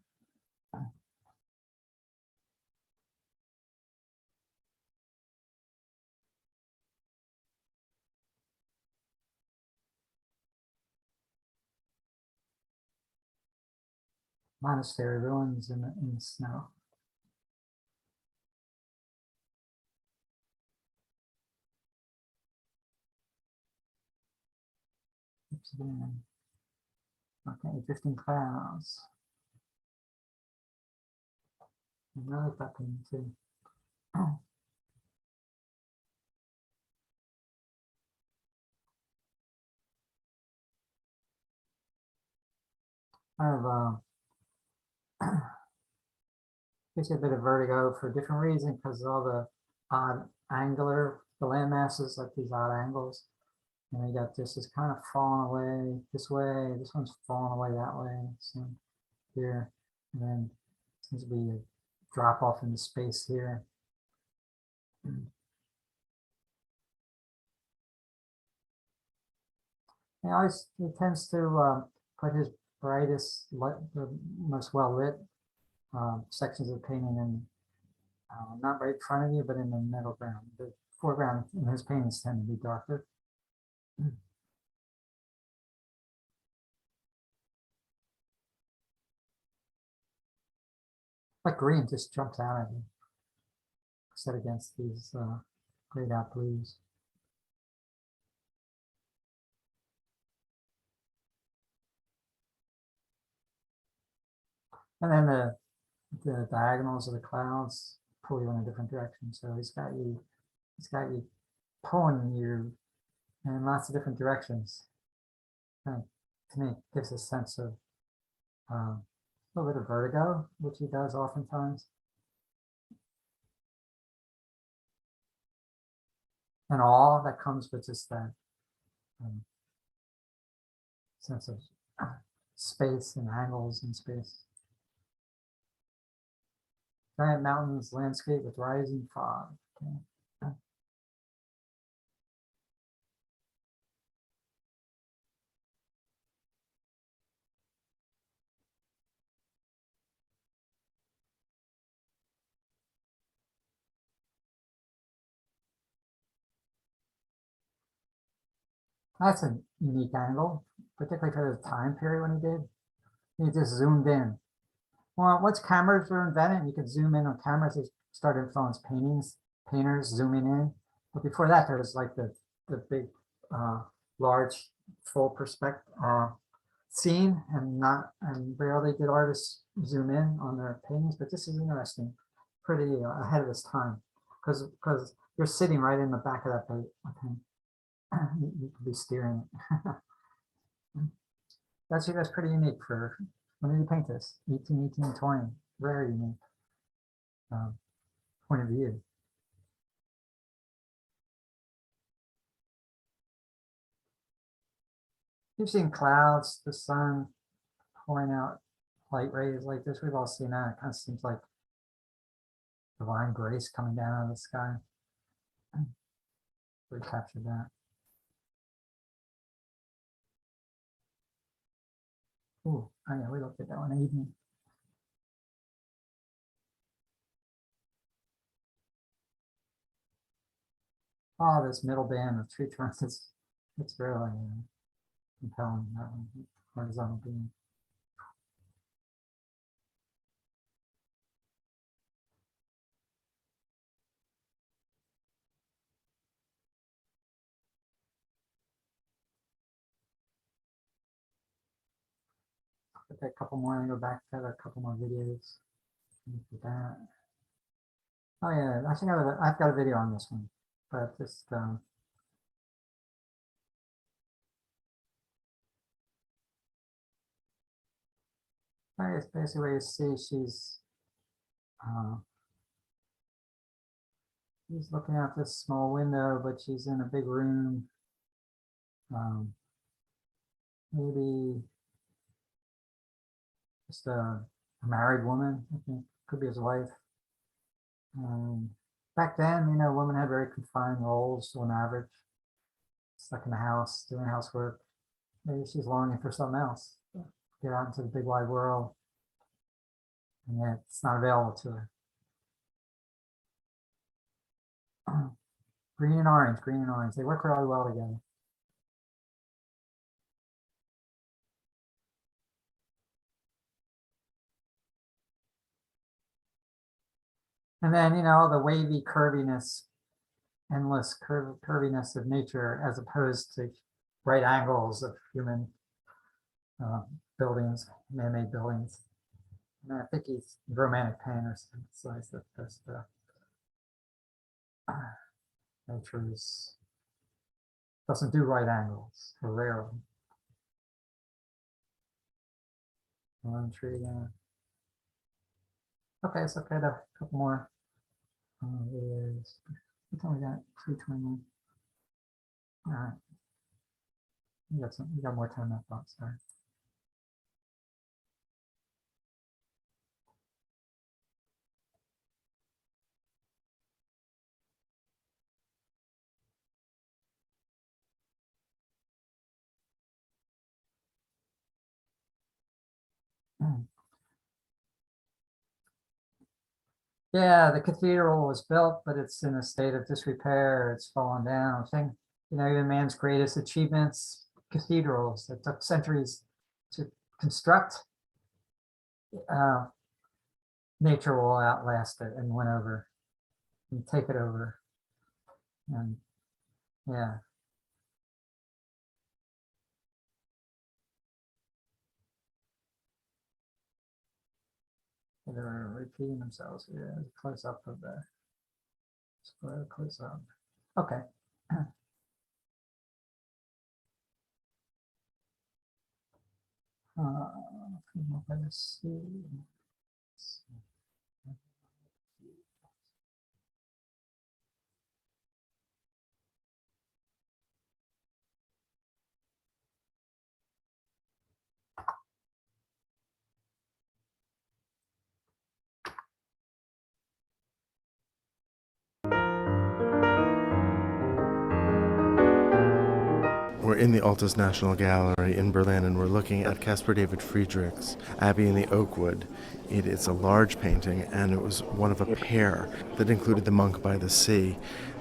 Monastery ruins in the snow. Okay, 15 clouds. I like that thing too. I have gives you a bit of vertigo for a different reason, because of all the odd the land masses, like these odd angles. And you got this is kind of falling away this way. This one's falling away that way. So here, and then seems to be a drop off into space here. He tends to put his brightest, the most well lit sections of the painting in not right in front of you, but in the middle ground. The foreground in his paintings tend to be darker. Like green just jumps out at you, set against these grayed out blues. And then the diagonals of the clouds pull you in a different direction. So he's got you pulling you in lots of different directions. And to me, it gives a sense of a little bit of vertigo, which he does oftentimes. and awe that comes with just that sense of space and angles in space. Giant mountains, landscape with rising fog. Okay. That's a unique angle, particularly for the time period when he did. He just zoomed in. Well, once cameras were invented, you could zoom in on cameras. They started influence painters zooming in. But before that, there was like the big, large, full perspective scene, and rarely did artists zoom in on their paintings. But this is interesting, pretty ahead of its time, because you're sitting right in the back of that paint. Okay. You could be steering it. That's pretty unique for, when did you paint this? 18, 20, very unique point of view. You've seen clouds, the sun pouring out light rays like this. We've all seen that. It kind of seems like divine grace coming down out of the sky. We captured that. Ooh, oh yeah, we looked at that one evening. Oh, this middle band of tree trunks, it's really compelling, that one, horizontal beam. Okay, a couple more and go back to a couple more videos. Look at that. Oh yeah, I think I've got a video on this one, but just it's basically where you see she's looking out this small window, but she's in a big room. Maybe just a married woman, I think, could be his wife. Back then, women had very confined roles on average, stuck in the house, doing housework. Maybe she's longing for something else, get out into the big wide world, and yet it's not available to her. Green and orange, they work really well together. And then, the wavy curviness, endless curviness of nature, as opposed to right angles of human buildings, man-made buildings. And I think he's romantic painter, so that's the nature doesn't do right angles, or rarely. One tree there. Okay, so okay, a couple more. Is we got 321. All right, we got more time left. Thought, sorry. Yeah, the cathedral was built, but it's in a state of disrepair. It's fallen down. Thing, even man's greatest achievements, cathedrals that took centuries to construct. Nature will outlast it and win over and take it over. And yeah. They're repeating themselves here. Close up of the square, close up. Okay. Let's see. in the Altes National Gallery in Berlin, and we're looking at Caspar David Friedrich's Abbey in the Oakwood. It is a large painting, and it was one of a pair that included the monk by the sea.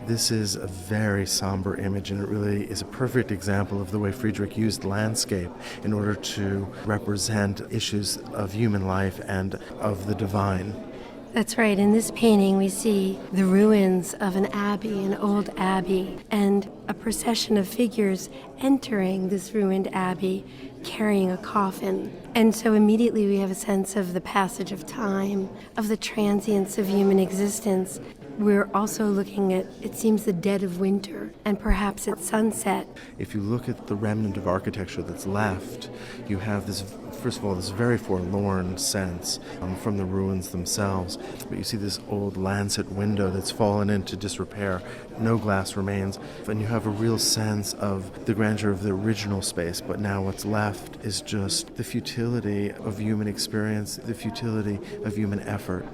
This is a very somber image, and it really is a perfect example of the way Friedrich used landscape in order to represent issues of human life and of the divine. That's right. In this painting, we see the ruins of an abbey, an old abbey, and a procession of figures entering this ruined abbey carrying a coffin. And so immediately we have a sense of the passage of time, of the transience of human existence. We're also looking at, it seems, the dead of winter, and perhaps at sunset. If you look at the remnant of architecture that's left, you have this, first of all, this very forlorn sense from the ruins themselves. But you see this old lancet window that's fallen into disrepair. No glass remains. And you have a real sense of the grandeur of the original space, but now what's left is just the futility of human experience, the futility of human effort.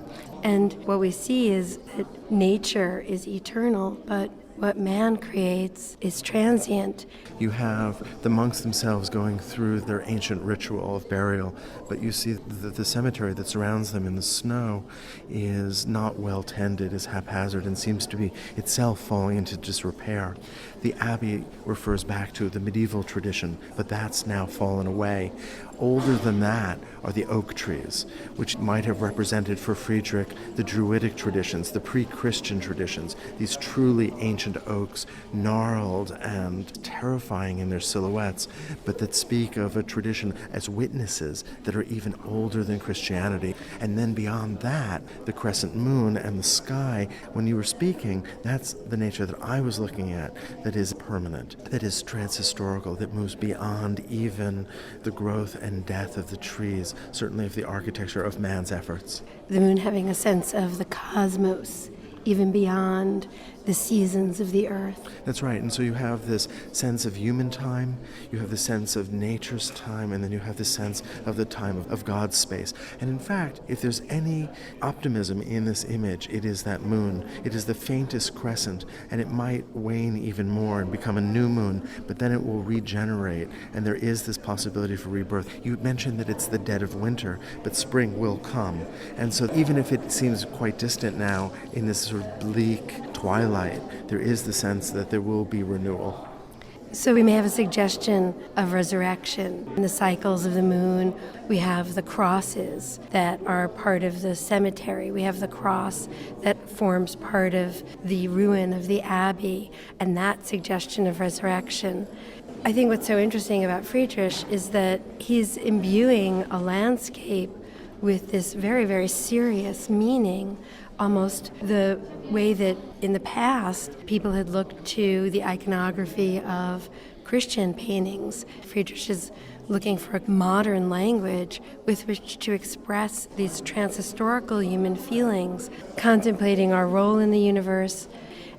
And what we see is that nature is eternal, but what man creates is transient. You have the monks themselves going through their ancient ritual of burial, but you see that the cemetery that surrounds them in the snow is not well tended, is haphazard, and seems to be itself falling into disrepair. The abbey refers back to the medieval tradition, but that's now fallen away. Older than that are the oak trees, which might have represented for Friedrich the Druidic traditions, the pre-Christian traditions, these truly ancient oaks, gnarled and terrifying in their silhouettes, but that speak of a tradition as witnesses that are even older than Christianity. And then beyond that, the crescent moon and the sky, when you were speaking, that's the nature that I was looking at, that is permanent, that is transhistorical, that moves beyond even the growth and death of the trees, certainly of the architecture of man's efforts. The moon having a sense of the cosmos, even beyond the seasons of the earth. That's right. And so you have this sense of human time, you have the sense of nature's time, and then you have the sense of the time of God's space. And in fact, if there's any optimism in this image, it is that moon. It is the faintest crescent, and it might wane even more and become a new moon, but then it will regenerate, and there is this possibility for rebirth. You mentioned that it's the dead of winter, but spring will come. And so even if it seems quite distant now in this sort of bleak twilight, there is the sense that there will be renewal. So we may have a suggestion of resurrection. In the cycles of the moon, we have the crosses that are part of the cemetery. We have the cross that forms part of the ruin of the abbey, and that suggestion of resurrection. I think what's so interesting about Friedrich is that he's imbuing a landscape with this very, very serious meaning, almost the way that in the past people had looked to the iconography of Christian paintings. Friedrich is looking for a modern language with which to express these transhistorical human feelings, contemplating our role in the universe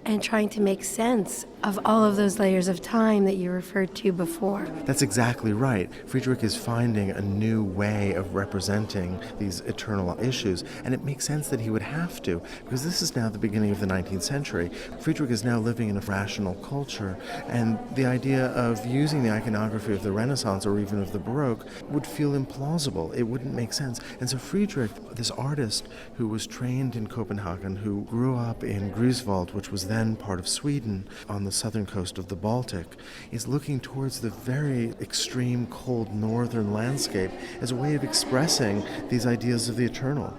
and trying to make sense of all of those layers of time that you referred to before. That's exactly right. Friedrich is finding a new way of representing these eternal issues, and it makes sense that he would have to, because this is now the beginning of the 19th century. Friedrich is now living in a rational culture, and the idea of using the iconography of the Renaissance or even of the Baroque would feel implausible. It wouldn't make sense. And so Friedrich, this artist who was trained in Copenhagen, who grew up in Greifswald, which was then part of Sweden, on the southern coast of the Baltic, is looking towards the very extreme cold northern landscape as a way of expressing these ideas of the eternal.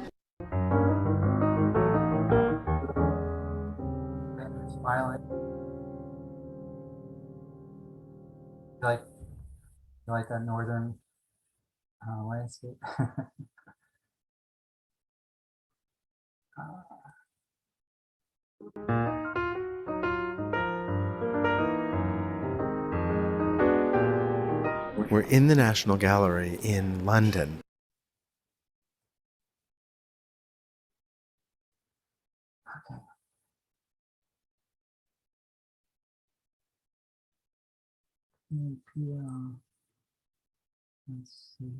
Smiling. You like that northern landscape? We're in the National Gallery in London. Okay. Let's see.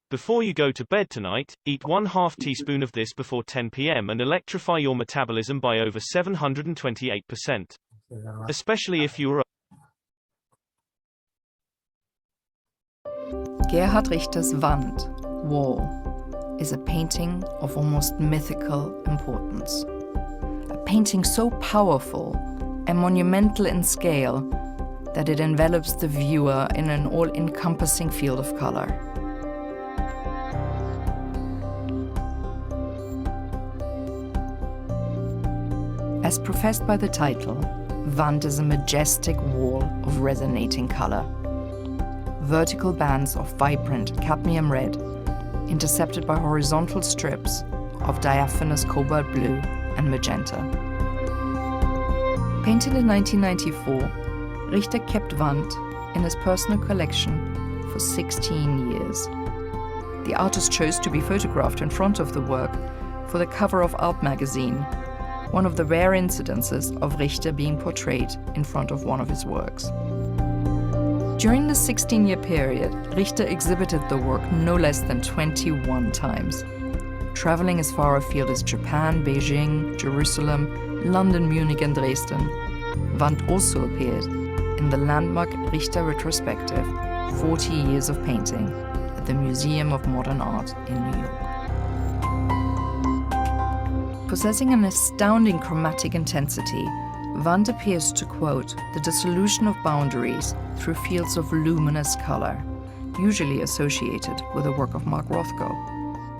Before you go to bed tonight, eat 1/2 teaspoon of this before 10 p.m. and electrify your metabolism by over 728%. Especially if you are Gerhardt Richter's Wand, Wall, is a painting of almost mythical importance. A painting so powerful and monumental in scale that it envelops the viewer in an all-encompassing field of color. As professed by the title, Wand is a majestic wall of resonating color. Vertical bands of vibrant cadmium red, intercepted by horizontal strips of diaphanous cobalt blue and magenta. Painted in 1994, Richter kept Wand in his personal collection for 16 years. The artist chose to be photographed in front of the work for the cover of Art magazine, one of the rare incidences of Richter being portrayed in front of one of his works. During the 16-year period, Richter exhibited the work no less than 21 times, traveling as far afield as Japan, Beijing, Jerusalem, London, Munich and Dresden. Wand also appeared in the landmark Richter retrospective, 40 Years of Painting, at the Museum of Modern Art in New York. Possessing an astounding chromatic intensity, Wand appears to quote the dissolution of boundaries through fields of luminous color, usually associated with the work of Mark Rothko.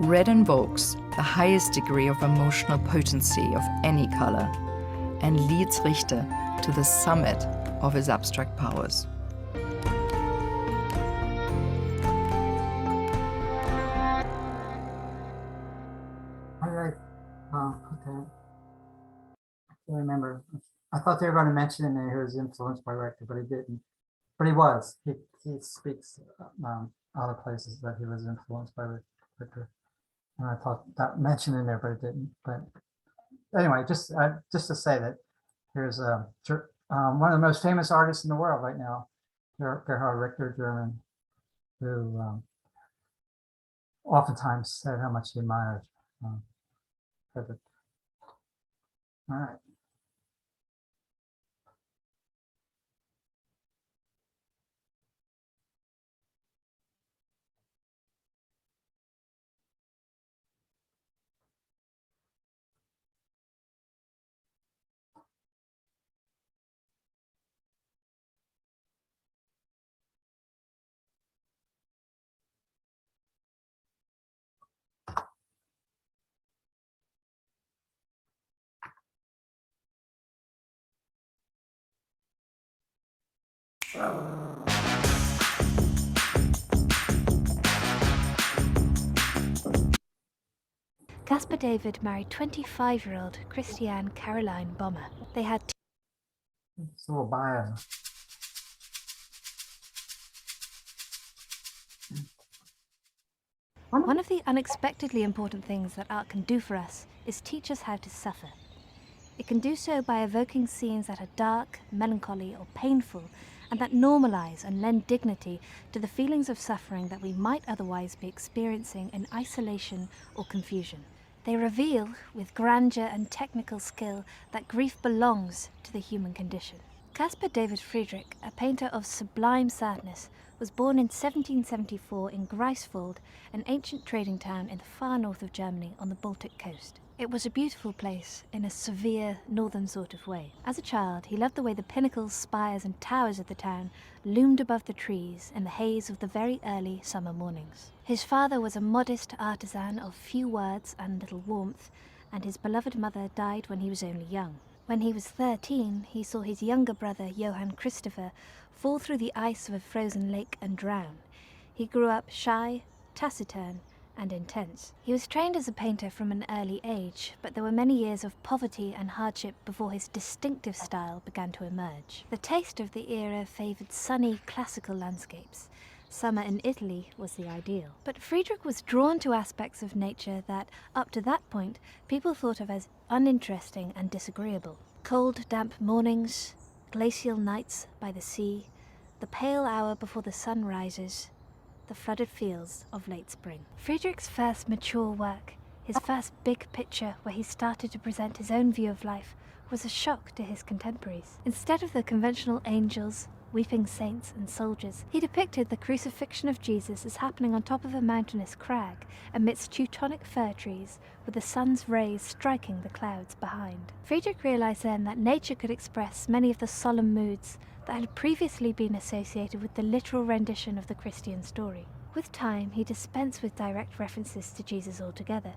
Red invokes the highest degree of emotional potency of any color and leads Richter to the summit of his abstract powers. Okay. I can't remember. I thought they were going to mention in there he was influenced by Richter, but he didn't. But he was. He speaks other places that he was influenced by Richter. And I thought that mentioned in there, but it didn't. But anyway, just to say that here's one of the most famous artists in the world right now, Gerhardt Richter, German, who oftentimes said how much he admired. All right. Caspar David married 25-year-old Christiane Caroline Bommer. They had It's a little bio. One of the unexpectedly important things that art can do for us is teach us how to suffer. It can do so by evoking scenes that are dark, melancholy, or painful, and that normalize and lend dignity to the feelings of suffering that we might otherwise be experiencing in isolation or confusion. They reveal, with grandeur and technical skill, that grief belongs to the human condition. Caspar David Friedrich, a painter of sublime sadness, was born in 1774 in Greifswald, an ancient trading town in the far north of Germany on the Baltic coast. It was a beautiful place in a severe northern sort of way. As a child, he loved the way the pinnacles, spires and towers of the town loomed above the trees in the haze of the very early summer mornings. His father was a modest artisan of few words and little warmth, and his beloved mother died when he was only young. When he was 13, he saw his younger brother, Johann Christopher, fall through the ice of a frozen lake and drown. He grew up shy, taciturn, and intense. He was trained as a painter from an early age, but there were many years of poverty and hardship before his distinctive style began to emerge. The taste of the era favoured sunny, classical landscapes, Summer in Italy was the ideal. But Friedrich was drawn to aspects of nature that, up to that point, people thought of as uninteresting and disagreeable. Cold, damp mornings, glacial nights by the sea, the pale hour before the sun rises, the flooded fields of late spring. Friedrich's first mature work, his first big picture where he started to present his own view of life, was a shock to his contemporaries. Instead of the conventional angels, weeping saints and soldiers, he depicted the crucifixion of Jesus as happening on top of a mountainous crag amidst Teutonic fir trees with the sun's rays striking the clouds behind. Friedrich realized then that nature could express many of the solemn moods that had previously been associated with the literal rendition of the Christian story. With time, he dispensed with direct references to Jesus altogether,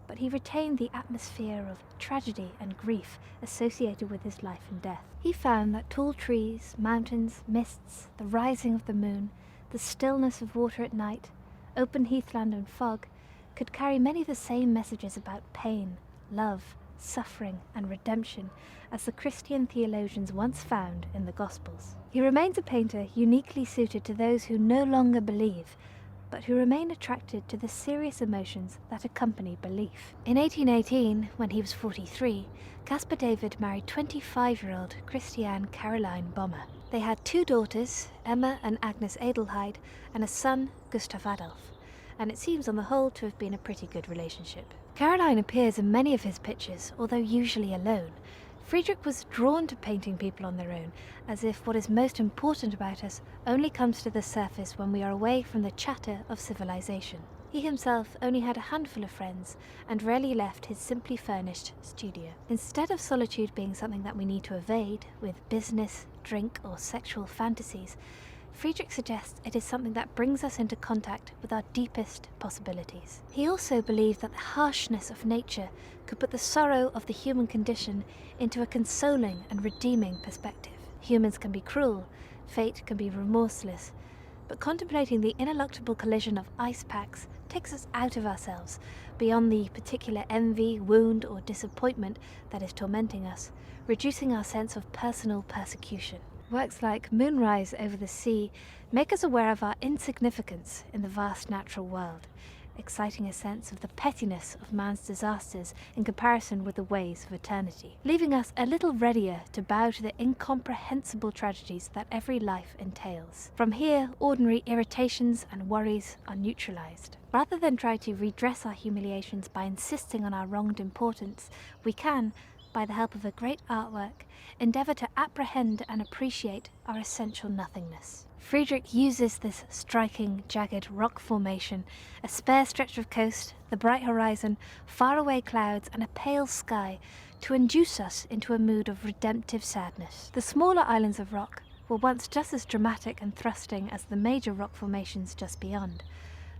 but he retained the atmosphere of tragedy and grief associated with his life and death. He found that tall trees, mountains, mists, the rising of the moon, the stillness of water at night, open heathland and fog could carry many of the same messages about pain, love, suffering and redemption as the Christian theologians once found in the Gospels. He remains a painter uniquely suited to those who no longer believe, but who remain attracted to the serious emotions that accompany belief. In 1818, when he was 43, Caspar David married 25-year-old Christiane Caroline Bommer. They had 2 daughters, Emma and Agnes Adelheid, and a son, Gustav Adolf, and it seems on the whole to have been a pretty good relationship. Caroline appears in many of his pictures, although usually alone. Friedrich was drawn to painting people on their own, as if what is most important about us only comes to the surface when we are away from the chatter of civilization. He himself only had a handful of friends and rarely left his simply furnished studio. Instead of solitude being something that we need to evade with business, drink or sexual fantasies, Friedrich suggests it is something that brings us into contact with our deepest possibilities. He also believed that the harshness of nature could put the sorrow of the human condition into a consoling and redeeming perspective. Humans can be cruel, fate can be remorseless, but contemplating the ineluctable collision of ice packs takes us out of ourselves, beyond the particular envy, wound or disappointment that is tormenting us, reducing our sense of personal persecution. Works like Moonrise Over the Sea make us aware of our insignificance in the vast natural world, exciting a sense of the pettiness of man's disasters in comparison with the ways of eternity, leaving us a little readier to bow to the incomprehensible tragedies that every life entails. From here, ordinary irritations and worries are neutralized. Rather than try to redress our humiliations by insisting on our wronged importance, we can, by the help of a great artwork, endeavour to apprehend and appreciate our essential nothingness. Friedrich uses this striking, jagged rock formation, a spare stretch of coast, the bright horizon, faraway clouds and a pale sky to induce us into a mood of redemptive sadness. The smaller islands of rock were once just as dramatic and thrusting as the major rock formations just beyond.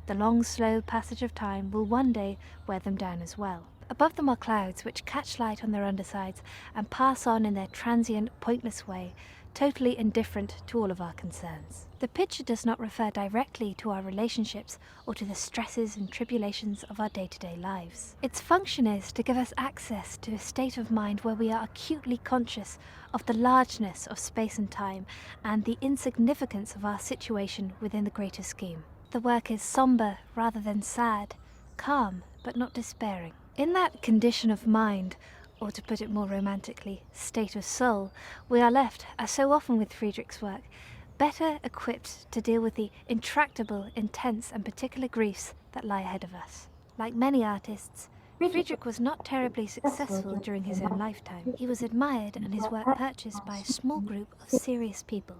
The long, slow passage of time will one day wear them down as well. Above them are clouds which catch light on their undersides and pass on in their transient, pointless way, totally indifferent to all of our concerns. The picture does not refer directly to our relationships or to the stresses and tribulations of our day-to-day lives. Its function is to give us access to a state of mind where we are acutely conscious of the largeness of space and time and the insignificance of our situation within the greater scheme. The work is somber rather than sad, calm but not despairing. In that condition of mind, or to put it more romantically, state of soul, we are left, as so often with Friedrich's work, better equipped to deal with the intractable, intense and particular griefs that lie ahead of us. Like many artists, Friedrich was not terribly successful during his own lifetime. He was admired and his work purchased by a small group of serious people,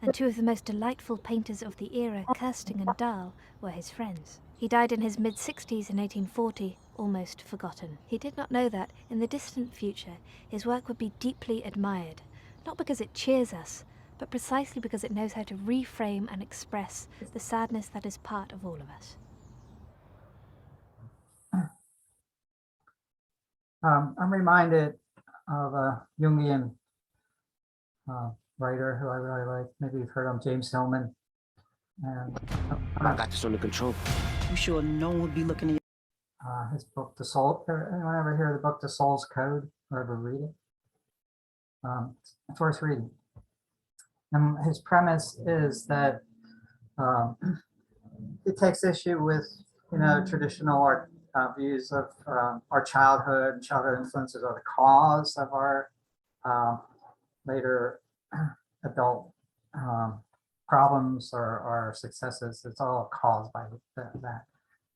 and 2 of the most delightful painters of the era, Kersting and Dahl, were his friends. He died in his mid-60s in 1840, almost forgotten. He did not know that, in the distant future, his work would be deeply admired, not because it cheers us, but precisely because it knows how to reframe and express the sadness that is part of all of us. I'm reminded of a Jungian writer who I really like. Maybe you've heard of James Hillman. And I got this under control. You sure no one will be looking at his book, The Soul. Anyone ever hear the book, The Soul's Code, or ever read it? It's worth reading. And his premise is that he takes issue with, traditional art views of our childhood. Childhood influences are the cause of our later adult problems or our successes. It's all caused by that.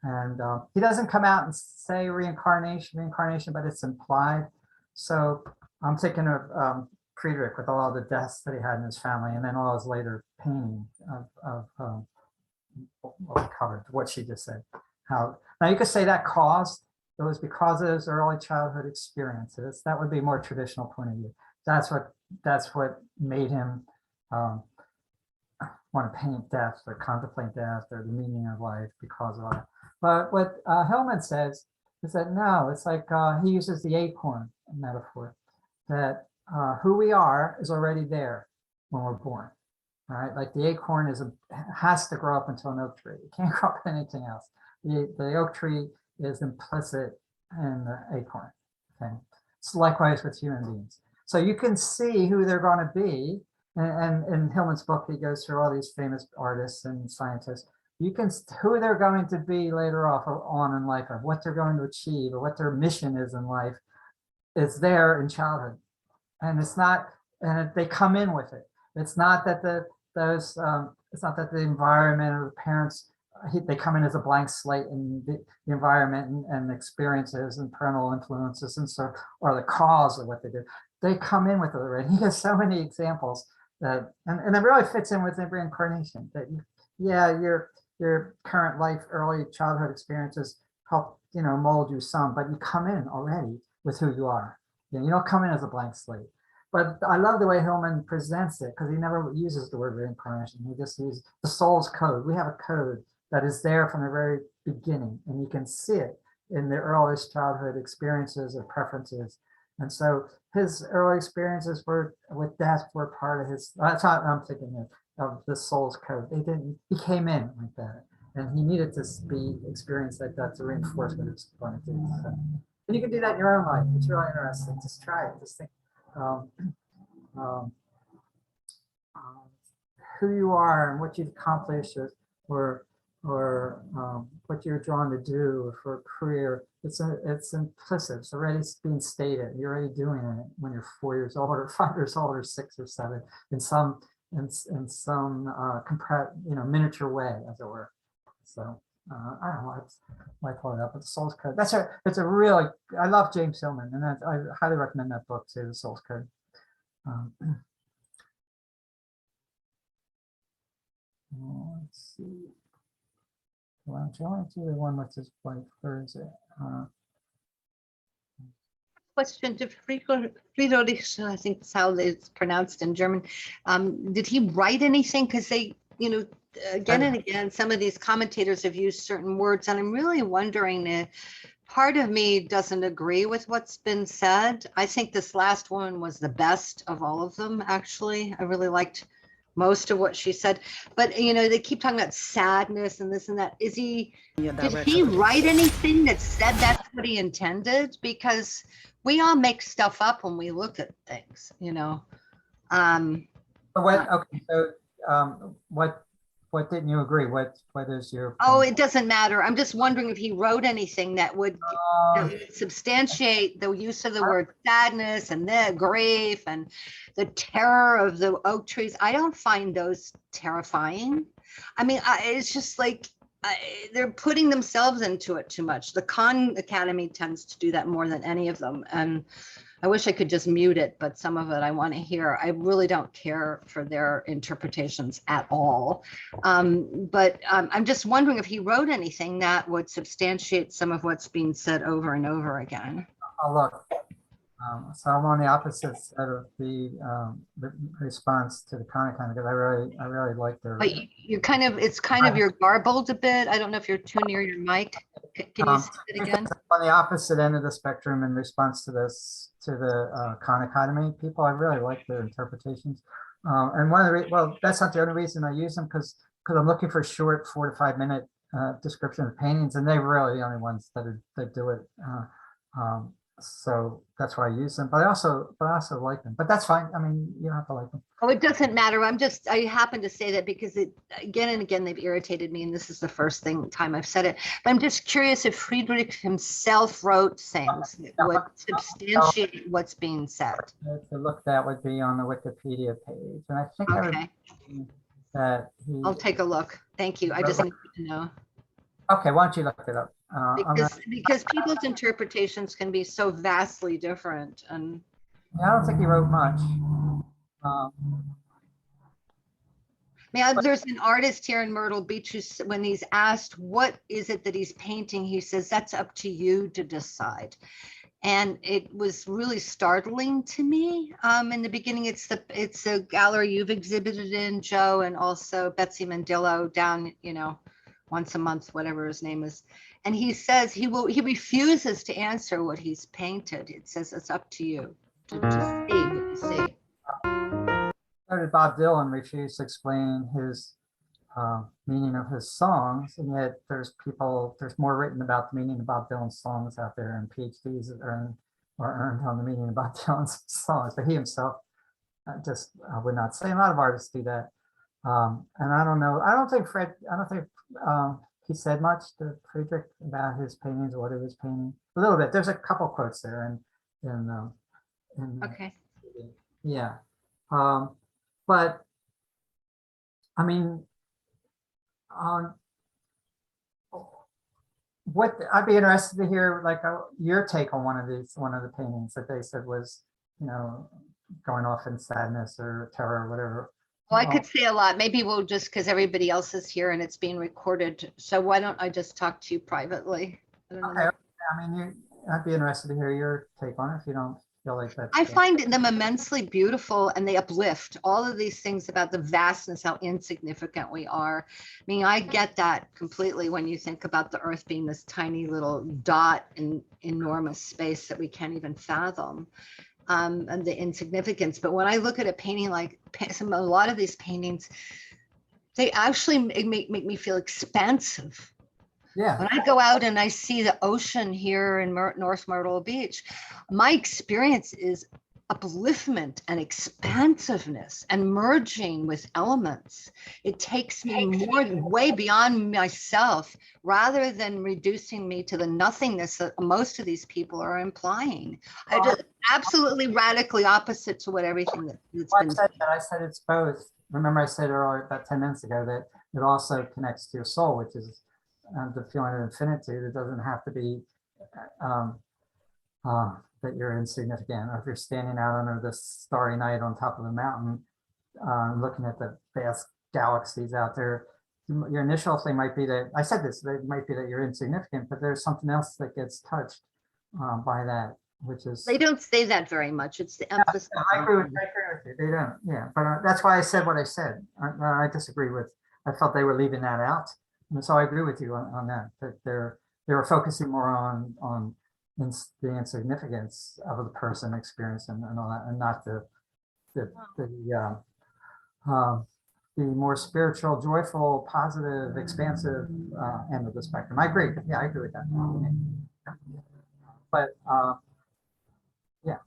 And he doesn't come out and say reincarnation, but it's implied. So I'm thinking of Friedrich with all the deaths that he had in his family, and then all his later painting of what she just said. How now you could say that caused, it was because of his early childhood experiences. That would be more traditional point of view. That's what made him want to paint death or contemplate death or the meaning of life because of that. But what Hillman says is that no, it's like he uses the acorn metaphor, that who we are is already there when we're born, right? Like the acorn has to grow up into an oak tree. It can't grow up anything else. The oak tree is implicit in the acorn. Okay, it's likewise with human beings. So you can see who they're going to be, and in Hillman's book, he goes through all these famous artists and scientists. You can who they're going to be later on in life, or what they're going to achieve, or what their mission is in life, is there in childhood, and it's not, and they come in with it. It's not that it's not that the environment or the parents they come in as a blank slate, and the environment and experiences and parental influences and so are the cause of what they do. They come in with it already. He has so many examples that, and it really fits in with reincarnation. That your current life, early childhood experiences help mold you some, but you come in already with who you are. You don't come in as a blank slate. But I love the way Hillman presents it, because he never uses the word reincarnation. He just uses the soul's code. We have a code that is there from the very beginning, and you can see it in the earliest childhood experiences or preferences. And so his early experiences with death were part of his, that's how I'm thinking of the soul's code. He came in like that, and he needed to be experienced like that to reinforce what it's going to do. So, and you can do that in your own life. It's really interesting. Just try it. Just think who you are and what you've accomplished, or what you're drawn to do for a career. It's implicit. It's already being stated. You're already doing it when you're 4 years old or 5 years old or 6 or 7 in some miniature way, as it were. So I don't know why I pull it up, but the Soul's Code. It's a really, I love James Hillman, and I highly recommend that book too, the Soul's Code. Let's see. Well, I'm trying to do the one with his wife. Where is it? Question to Friedrich, I think that's how it's pronounced in German. Did he write anything? Because they, again and again, some of these commentators have used certain words, and I'm really wondering, part of me doesn't agree with what's been said. I think this last one was the best of all of them, actually. I really liked most of what she said, but they keep talking about sadness and this and that. Did he write anything that said that's what he intended? Because we all make stuff up when we look at things, What didn't you agree? What is your Oh, it doesn't matter. I'm just wondering if he wrote anything that would substantiate the use of the word sadness and the grief and the terror of the oak trees. I don't find those terrifying. I mean, it's just like they're putting themselves into it too much. The Khan Academy tends to do that more than any of them. And I wish I could just mute it, but some of it I want to hear. I really don't care for their interpretations at all. But I'm just wondering if he wrote anything that would substantiate some of what's being said over and over again. Oh, look. So I'm on the opposite side of the response to the Khan Academy, because I really like their. But you're you're garbled a bit. I don't know if you're too near your mic. Can you say it again? On the opposite end of the spectrum in response to the Khan Academy people, I really like their interpretations. And one of the that's not the only reason I use them, because I'm looking for short 4 to 5 minute description of paintings, and they're really the only ones that do it. So that's why I use them, but I also like them, but that's fine. I mean, you don't have to like them. Oh, it doesn't matter. I happen to say that because it again and again they've irritated me, and this is the first time I've said it. But I'm just curious if Friedrich himself wrote things that would substantiate what's being said. To look, that would be on the Wikipedia page, and I think Okay. that he. I'll take a look. Thank you. I just need to know. Okay, why don't you look it up? Because people's interpretations can be so vastly different, and I don't think he wrote much. There's an artist here in Myrtle Beach who, when he's asked what is it that he's painting, he says that's up to you to decide. And it was really startling to me. In the beginning, it's a gallery you've exhibited in, Joe, and also Betsy Mandillo down, once a month, whatever his name is. And he says he refuses to answer what he's painted. It says it's up to you to see what you see. So did Bob Dylan refuse to explain his meaning of his songs, and yet there's more written about the meaning of Bob Dylan's songs out there, and PhDs are earned on the meaning of Bob Dylan's songs, but he himself just would not say. A lot of artists do that, and I don't know. I don't think he said much to Friedrich about his paintings or what he was painting. A little bit. There's a couple quotes there, and okay, yeah, but I mean, what I'd be interested to hear, like your take on one of the paintings that they said was, going off in sadness or terror or whatever. Well, I could say a lot. Maybe we'll just, because everybody else is here and it's being recorded. So why don't I just talk to you privately? Okay. I mean, I'd be interested to hear your take on it if you don't feel like that. I find them immensely beautiful, and they uplift all of these things about the vastness, how insignificant we are. I mean, I get that completely when you think about the Earth being this tiny little dot in enormous space that we can't even fathom. And the insignificance. But when I look at a painting like a lot of these paintings, they actually make me feel expansive. Yeah. When I go out and I see the ocean here in North Myrtle Beach, my experience is upliftment and expansiveness and merging with elements. It takes me way beyond myself, rather than reducing me to the nothingness that most of these people are implying. I just absolutely radically opposite to what everything that's been said. I said it's both. Remember I said earlier, about 10 minutes ago, that it also connects to your soul, which is the feeling of infinitude. It doesn't have to be that you're insignificant, or if you're standing out under the starry night on top of a mountain, looking at the vast galaxies out there, your initial thing might be that, I said this, it might be that you're insignificant, but there's something else that gets touched by that, which is... They don't say that very much. It's the emphasis. I agree with you. They don't, yeah. But that's why I said what I said. I disagree with, I felt they were leaving that out. And so I agree with you on that they were focusing more on the insignificance of the person experiencing and all that, and not the more spiritual, joyful, positive, expansive end of the spectrum. I agree. Yeah, I agree with that. But yeah.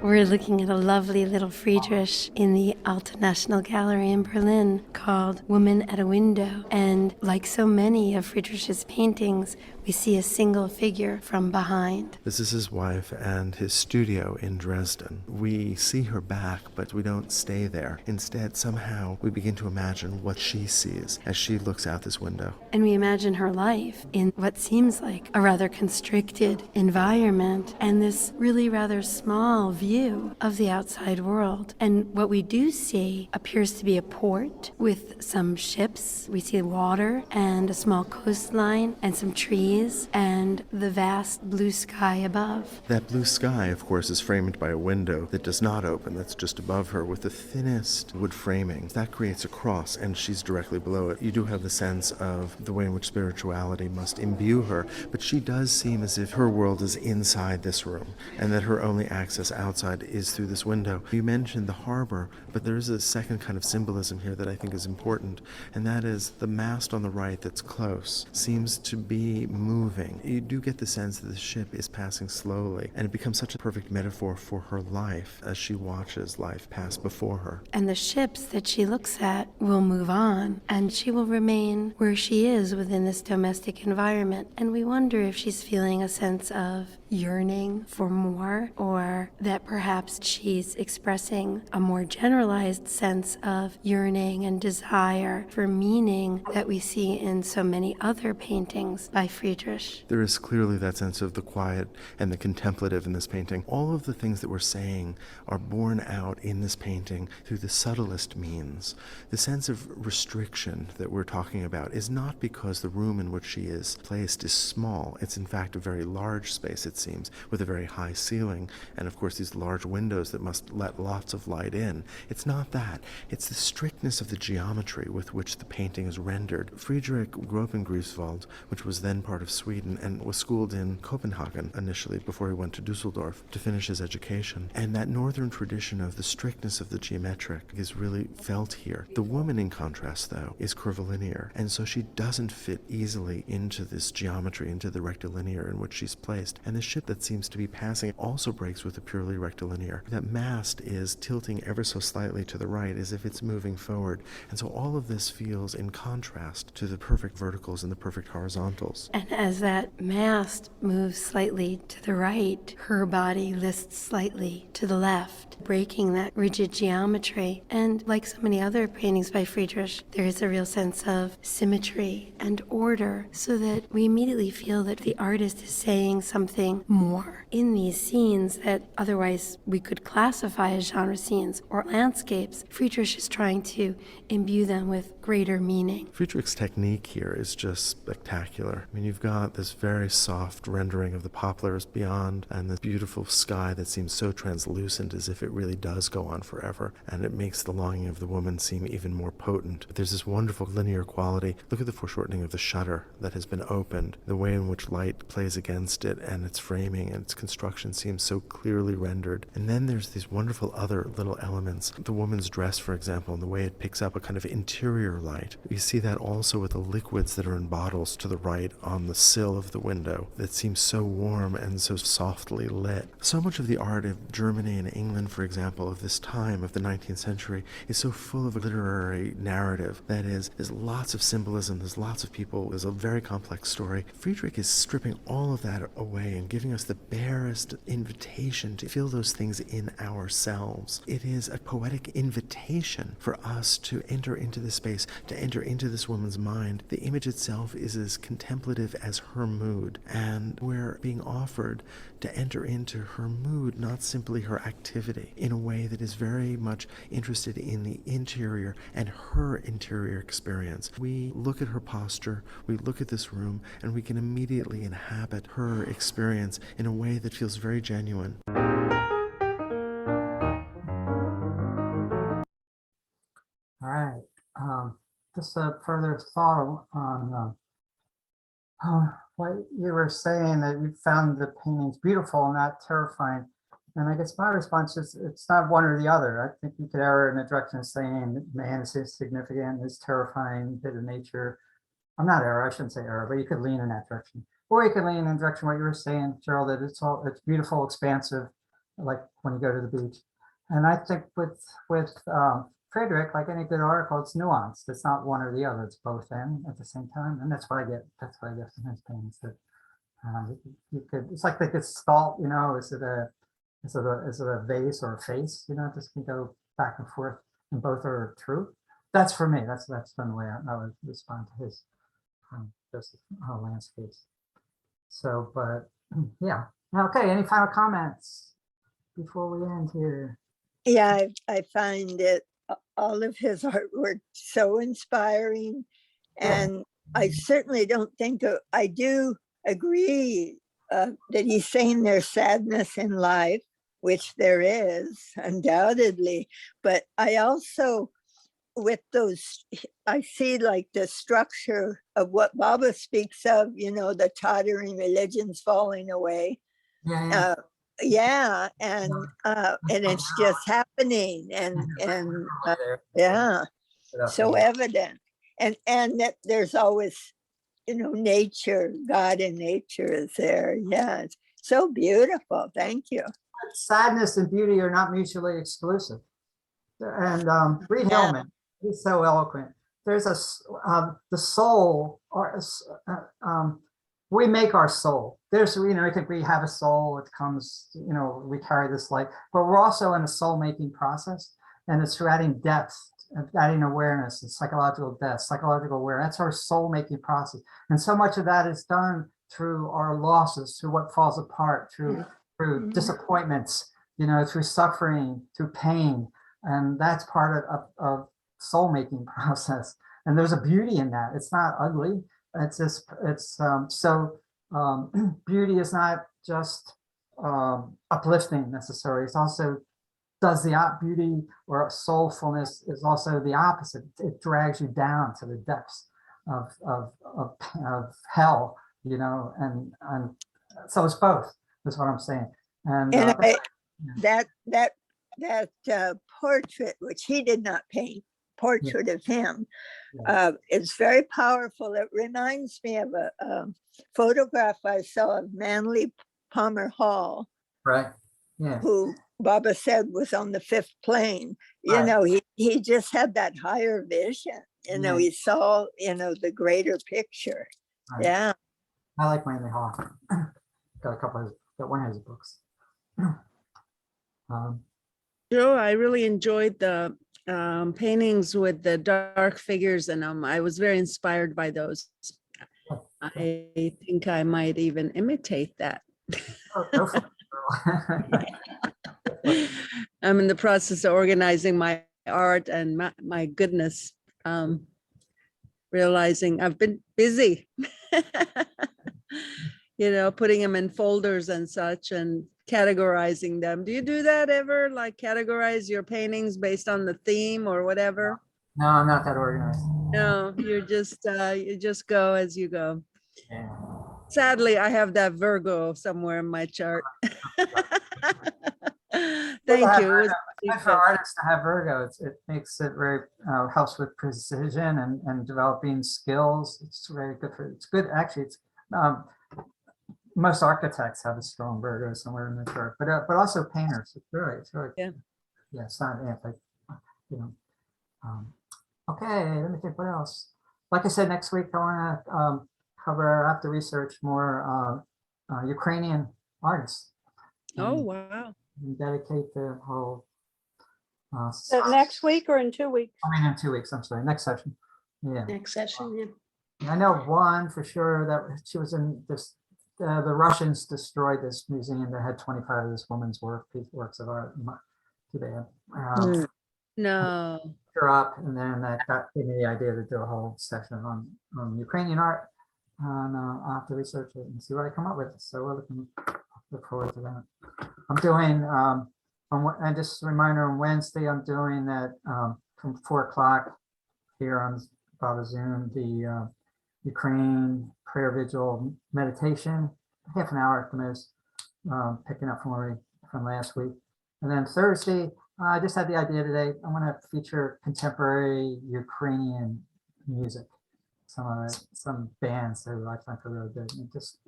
We're looking at a lovely little Friedrich in the Alte National Gallery in Berlin called Woman at a Window. And like so many of Friedrich's paintings, we see a single figure from behind. This is his wife and his studio in Dresden. We see her back, but we don't stay there. Instead, somehow, we begin to imagine what she sees as she looks out this window. And we imagine her life in what seems like a rather constricted environment and this really rather small view of the outside world. And what we do see appears to be a port with some ships. We see water and a small coastline and some trees trees and the vast blue sky above. That blue sky, of course, is framed by a window that does not open, that's just above her with the thinnest wood framing. That creates a cross, and she's directly below it. You do have the sense of the way in which spirituality must imbue her, but she does seem as if her world is inside this room, and that her only access outside is through this window. You mentioned the harbor, but there is a second kind of symbolism here that I think is important, and that is the mast on the right that's close seems to be moving. You do get the sense that the ship is passing slowly, and it becomes such a perfect metaphor for her life as she watches life pass before her. And the ships that she looks at will move on, and she will remain where she is within this domestic environment. And we wonder if she's feeling a sense of yearning for more, or that perhaps she's expressing a more generalized sense of yearning and desire for meaning that we see in so many other paintings by Friedrich. There is clearly that sense of the quiet and the contemplative in this painting. All of the things that we're saying are borne out in this painting through the subtlest means. The sense of restriction that we're talking about is not because the room in which she is placed is small. It's in fact a very large space, it seems, with a very high ceiling, and of course these large windows that must let lots of light in. It's not that. It's the strictness of the geometry with which the painting is rendered. Friedrich grew up in Greifswald, which was then part of Sweden, and was schooled in Copenhagen initially before he went to Dusseldorf to finish his education. And that northern tradition of the strictness of the geometric is really felt here. The woman, in contrast, though, is curvilinear, and so she doesn't fit easily into this geometry, into the rectilinear in which she's placed. And the ship that seems to be passing also breaks with the purely rectilinear. That mast is tilting ever so slightly to the right as if it's moving forward. And so all of this feels in contrast to the perfect verticals and the perfect horizontals. And as that mast moves slightly to the right, her body lists slightly to the left, breaking that rigid geometry. And like so many other paintings by Friedrich, there is a real sense of symmetry and order, so that we immediately feel that the artist is saying something more in these scenes that otherwise we could classify as genre scenes or landscapes. Friedrich is trying to imbue them with greater meaning. Friedrich's technique here is just spectacular. I mean, you've got this very soft rendering of the poplars beyond, and this beautiful sky that seems so translucent as if it really does go on forever, and it makes the longing of the woman seem even more potent. But there's this wonderful linear quality. Look at the foreshortening of the shutter that has been opened, the way in which light plays against it, and its framing and its construction seems so clearly rendered. And then there's these wonderful other little elements. The woman's dress, for example, and the way it picks up a kind of interior light. You see that also with the liquids that are in bottles to the right on the sill of the window that seems so warm and so softly lit. So much of the art of Germany and England, for example, of this time of the 19th century is so full of a literary narrative. That is, there's lots of symbolism, there's lots of people, there's a very complex story. Friedrich is stripping all of that away and giving us the barest invitation to feel those things in ourselves. It is a poetic invitation for us to enter into this space, to enter into this woman's mind. The image itself is as contemplative as her mood, and we're being offered to enter into her mood, not simply her activity, in a way that is very much interested in the interior and her interior experience. We look at her posture, we look at this room, and we can immediately inhabit her experience in a way that feels very genuine. All right. Just a further thought on what you were saying, that you found the paintings beautiful, not terrifying. And I guess my response is it's not one or the other. I think you could err in the direction of saying man is insignificant, is terrifying, bit of nature. I'm not error, I shouldn't say error, but you could lean in that direction. Or you could lean in the direction what you were saying, Gerald, that it's beautiful, expansive, like when you go to the beach. And I think with Friedrich, like any good article, it's nuanced. It's not one or the other. It's both and at the same time. And that's what I get. That's what I get from his paintings. That you could. It's like this thought. You know, is it a vase or a face? You know, this can go back and forth, and both are true. That's for me. That's been the way I would respond to his just landscapes. So, but yeah. Okay. Any final comments before we end here? Yeah, I find it all of his artwork so inspiring, and I certainly don't think I do agree that he's saying there's sadness in life, which there is undoubtedly, but I also, with those, I see like the structure of what Baba speaks of, you know, the tottering religions falling away. Yeah. And it's just happening, and yeah, so evident, and that there's always, you know, nature, God in nature is there. Yeah, it's so beautiful. Thank you. Sadness and beauty are not mutually exclusive. And Reed Hillman, he's so eloquent. There's the soul, or we make our soul. There's, you know, I think we have a soul. It comes, you know, we carry this light, but we're also in a soul-making process, and it's through adding depth, adding awareness, and psychological depth, psychological awareness. That's our soul-making process, and so much of that is done through our losses, through what falls apart, through disappointments, you know, through suffering, through pain, and that's part of soul-making process. And there's a beauty in that. It's not ugly. It's just, it's beauty is not just uplifting necessarily. It's also does the beauty or soulfulness is also the opposite. It drags you down to the depths of hell, you know, and so it's both. That's what I'm saying. And that portrait, which he did not paint, portrait of him, is very powerful. It reminds me of a photograph I saw of Manly Palmer Hall, right? Yeah. Who Baba said was on the fifth plane. You know, he just had that higher vision. You know, he saw, you know, the greater picture. Right. Yeah. I like Manly Hall. Got a couple of, got one of his books. Joe, I really enjoyed the paintings with the dark figures in them. I was very inspired by those. I think I might even imitate that. I'm in the process of organizing my art, and my goodness, realizing I've been busy, you know, putting them in folders and such, and categorizing them. Do you do that ever? Like categorize your paintings based on the theme or whatever? No, I'm not that organized. No, you just go as you go. Yeah. Sadly, I have that Virgo somewhere in my chart. Thank you. It's good for artists to have Virgo. It makes it very helps with precision and developing skills. It's very good for. It's good actually. It's most architects have a strong Virgo somewhere in the chart, but also painters. It's really yeah. It's not anti, you know. Okay, let me think. What else? Like I said, next week I want to cover. I have to research more Ukrainian artists. Oh wow! And dedicate the whole. So next week or in 2 weeks? I mean, in 2 weeks. I'm sorry. Next session. Yeah. Next session. Yeah. I know one for sure that she was in this. The Russians destroyed this museum that had 25 of this woman's works of art. Too bad. No. Her up, and then that gave me the idea to do a whole session on Ukrainian art, and I'll have to research it and see what I come up with. So we're look forward to that. I'm doing and just a reminder, on Wednesday I'm doing that from 4 o'clock here on Baba Zoom, the Ukraine prayer vigil meditation, half an hour at the most, picking up from last week. And then Thursday, I just had the idea today, I want to feature contemporary Ukrainian music. Some bands who I think are really good. And just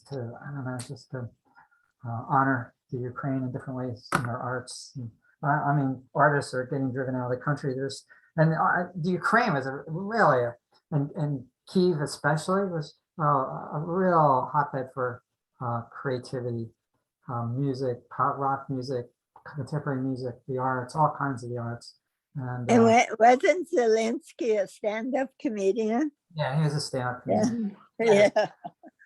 to, I don't know, just to honor the Ukraine in different ways in their arts. And, I mean, artists are getting driven out of the country. And the Ukraine was and Kyiv especially was a real hotbed for creativity, music, pop rock music, contemporary music, the arts, all kinds of the arts. And wasn't Zelensky a stand-up comedian? Yeah, he was a stand-up comedian. Yeah.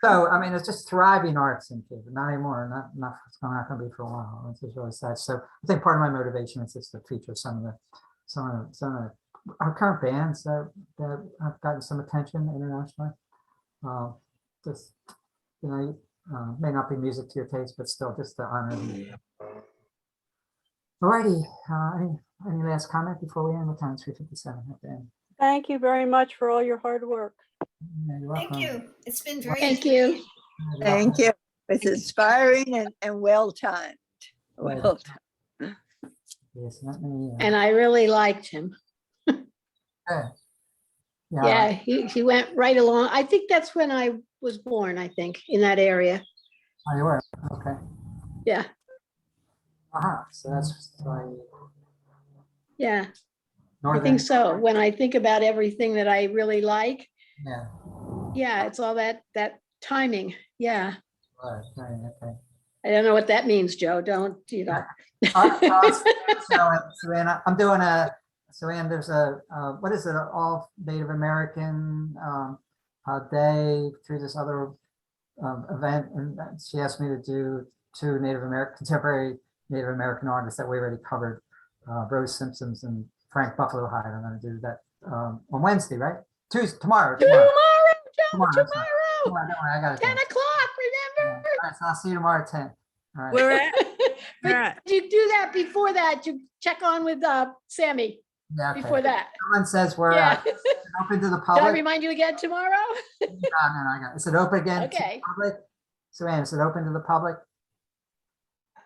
So I mean, it's just thriving arts in Kyiv, not anymore. It's not going to be for a while. It's just really sad. So I think part of my motivation is just to feature some of our current bands that have gotten some attention internationally. Just you know, may not be music to your taste, but still just to honor them. Alrighty, any last comment before we end the time? 3:57 at the end. Thank you very much for all your hard work. Yeah, you're welcome. Thank you. It's been very. Thank you. Thank you. It's inspiring and well timed. Well timed. Yes, let me, And I really liked him. okay. Yeah, he went right along. I think that's when I was born, I think, in that area. Oh, you were, okay. Yeah, So that's like, yeah. I northern. think so. When I think about everything that I really like, Yeah. yeah, it's all that timing. Yeah. Right, okay. I don't know what that means, Joe. Don't, you know. Savannah, I'm doing Savannah, there's what is it, all Native American day through this other event, and she asked me to do two contemporary Native American artists that we already covered, Rose Simpsons and Frank Buffalo Hide. I'm going to do that on Wednesday, right? Tomorrow. Tomorrow. I got it. 10 o'clock, remember? All right, so I'll see you tomorrow at 10. All right. We're at, But you do that before that. You check on with Sammy Yeah, okay. before that. Someone says we're Yeah. open to the Did I public. remind you again tomorrow? No, I got it. Is it open again to Okay. the public? Savannah, is it open to the public?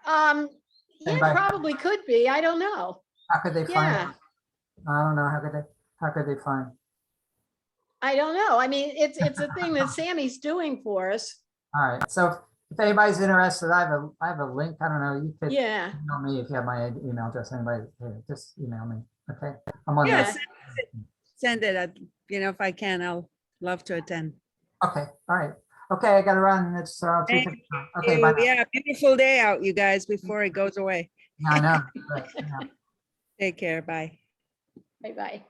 Yeah, Anybody? probably could be. I don't know. How could they find Yeah. it? I don't know. How could they find? I don't know. I mean, it's a thing that Sammy's doing for us. All right. So if anybody's interested, I have a link. I don't know. You could Yeah. email me if you have my email address. Anybody, just email me. Okay. I'm on yeah, that. send it. If I can, I'll love to attend. Okay. All right. Okay. I got to run. It's 2:59. Okay. You. Bye. Yeah, beautiful day out, you guys, before it goes away. Yeah, I know. Right, yeah. Take care. Bye. Bye-bye.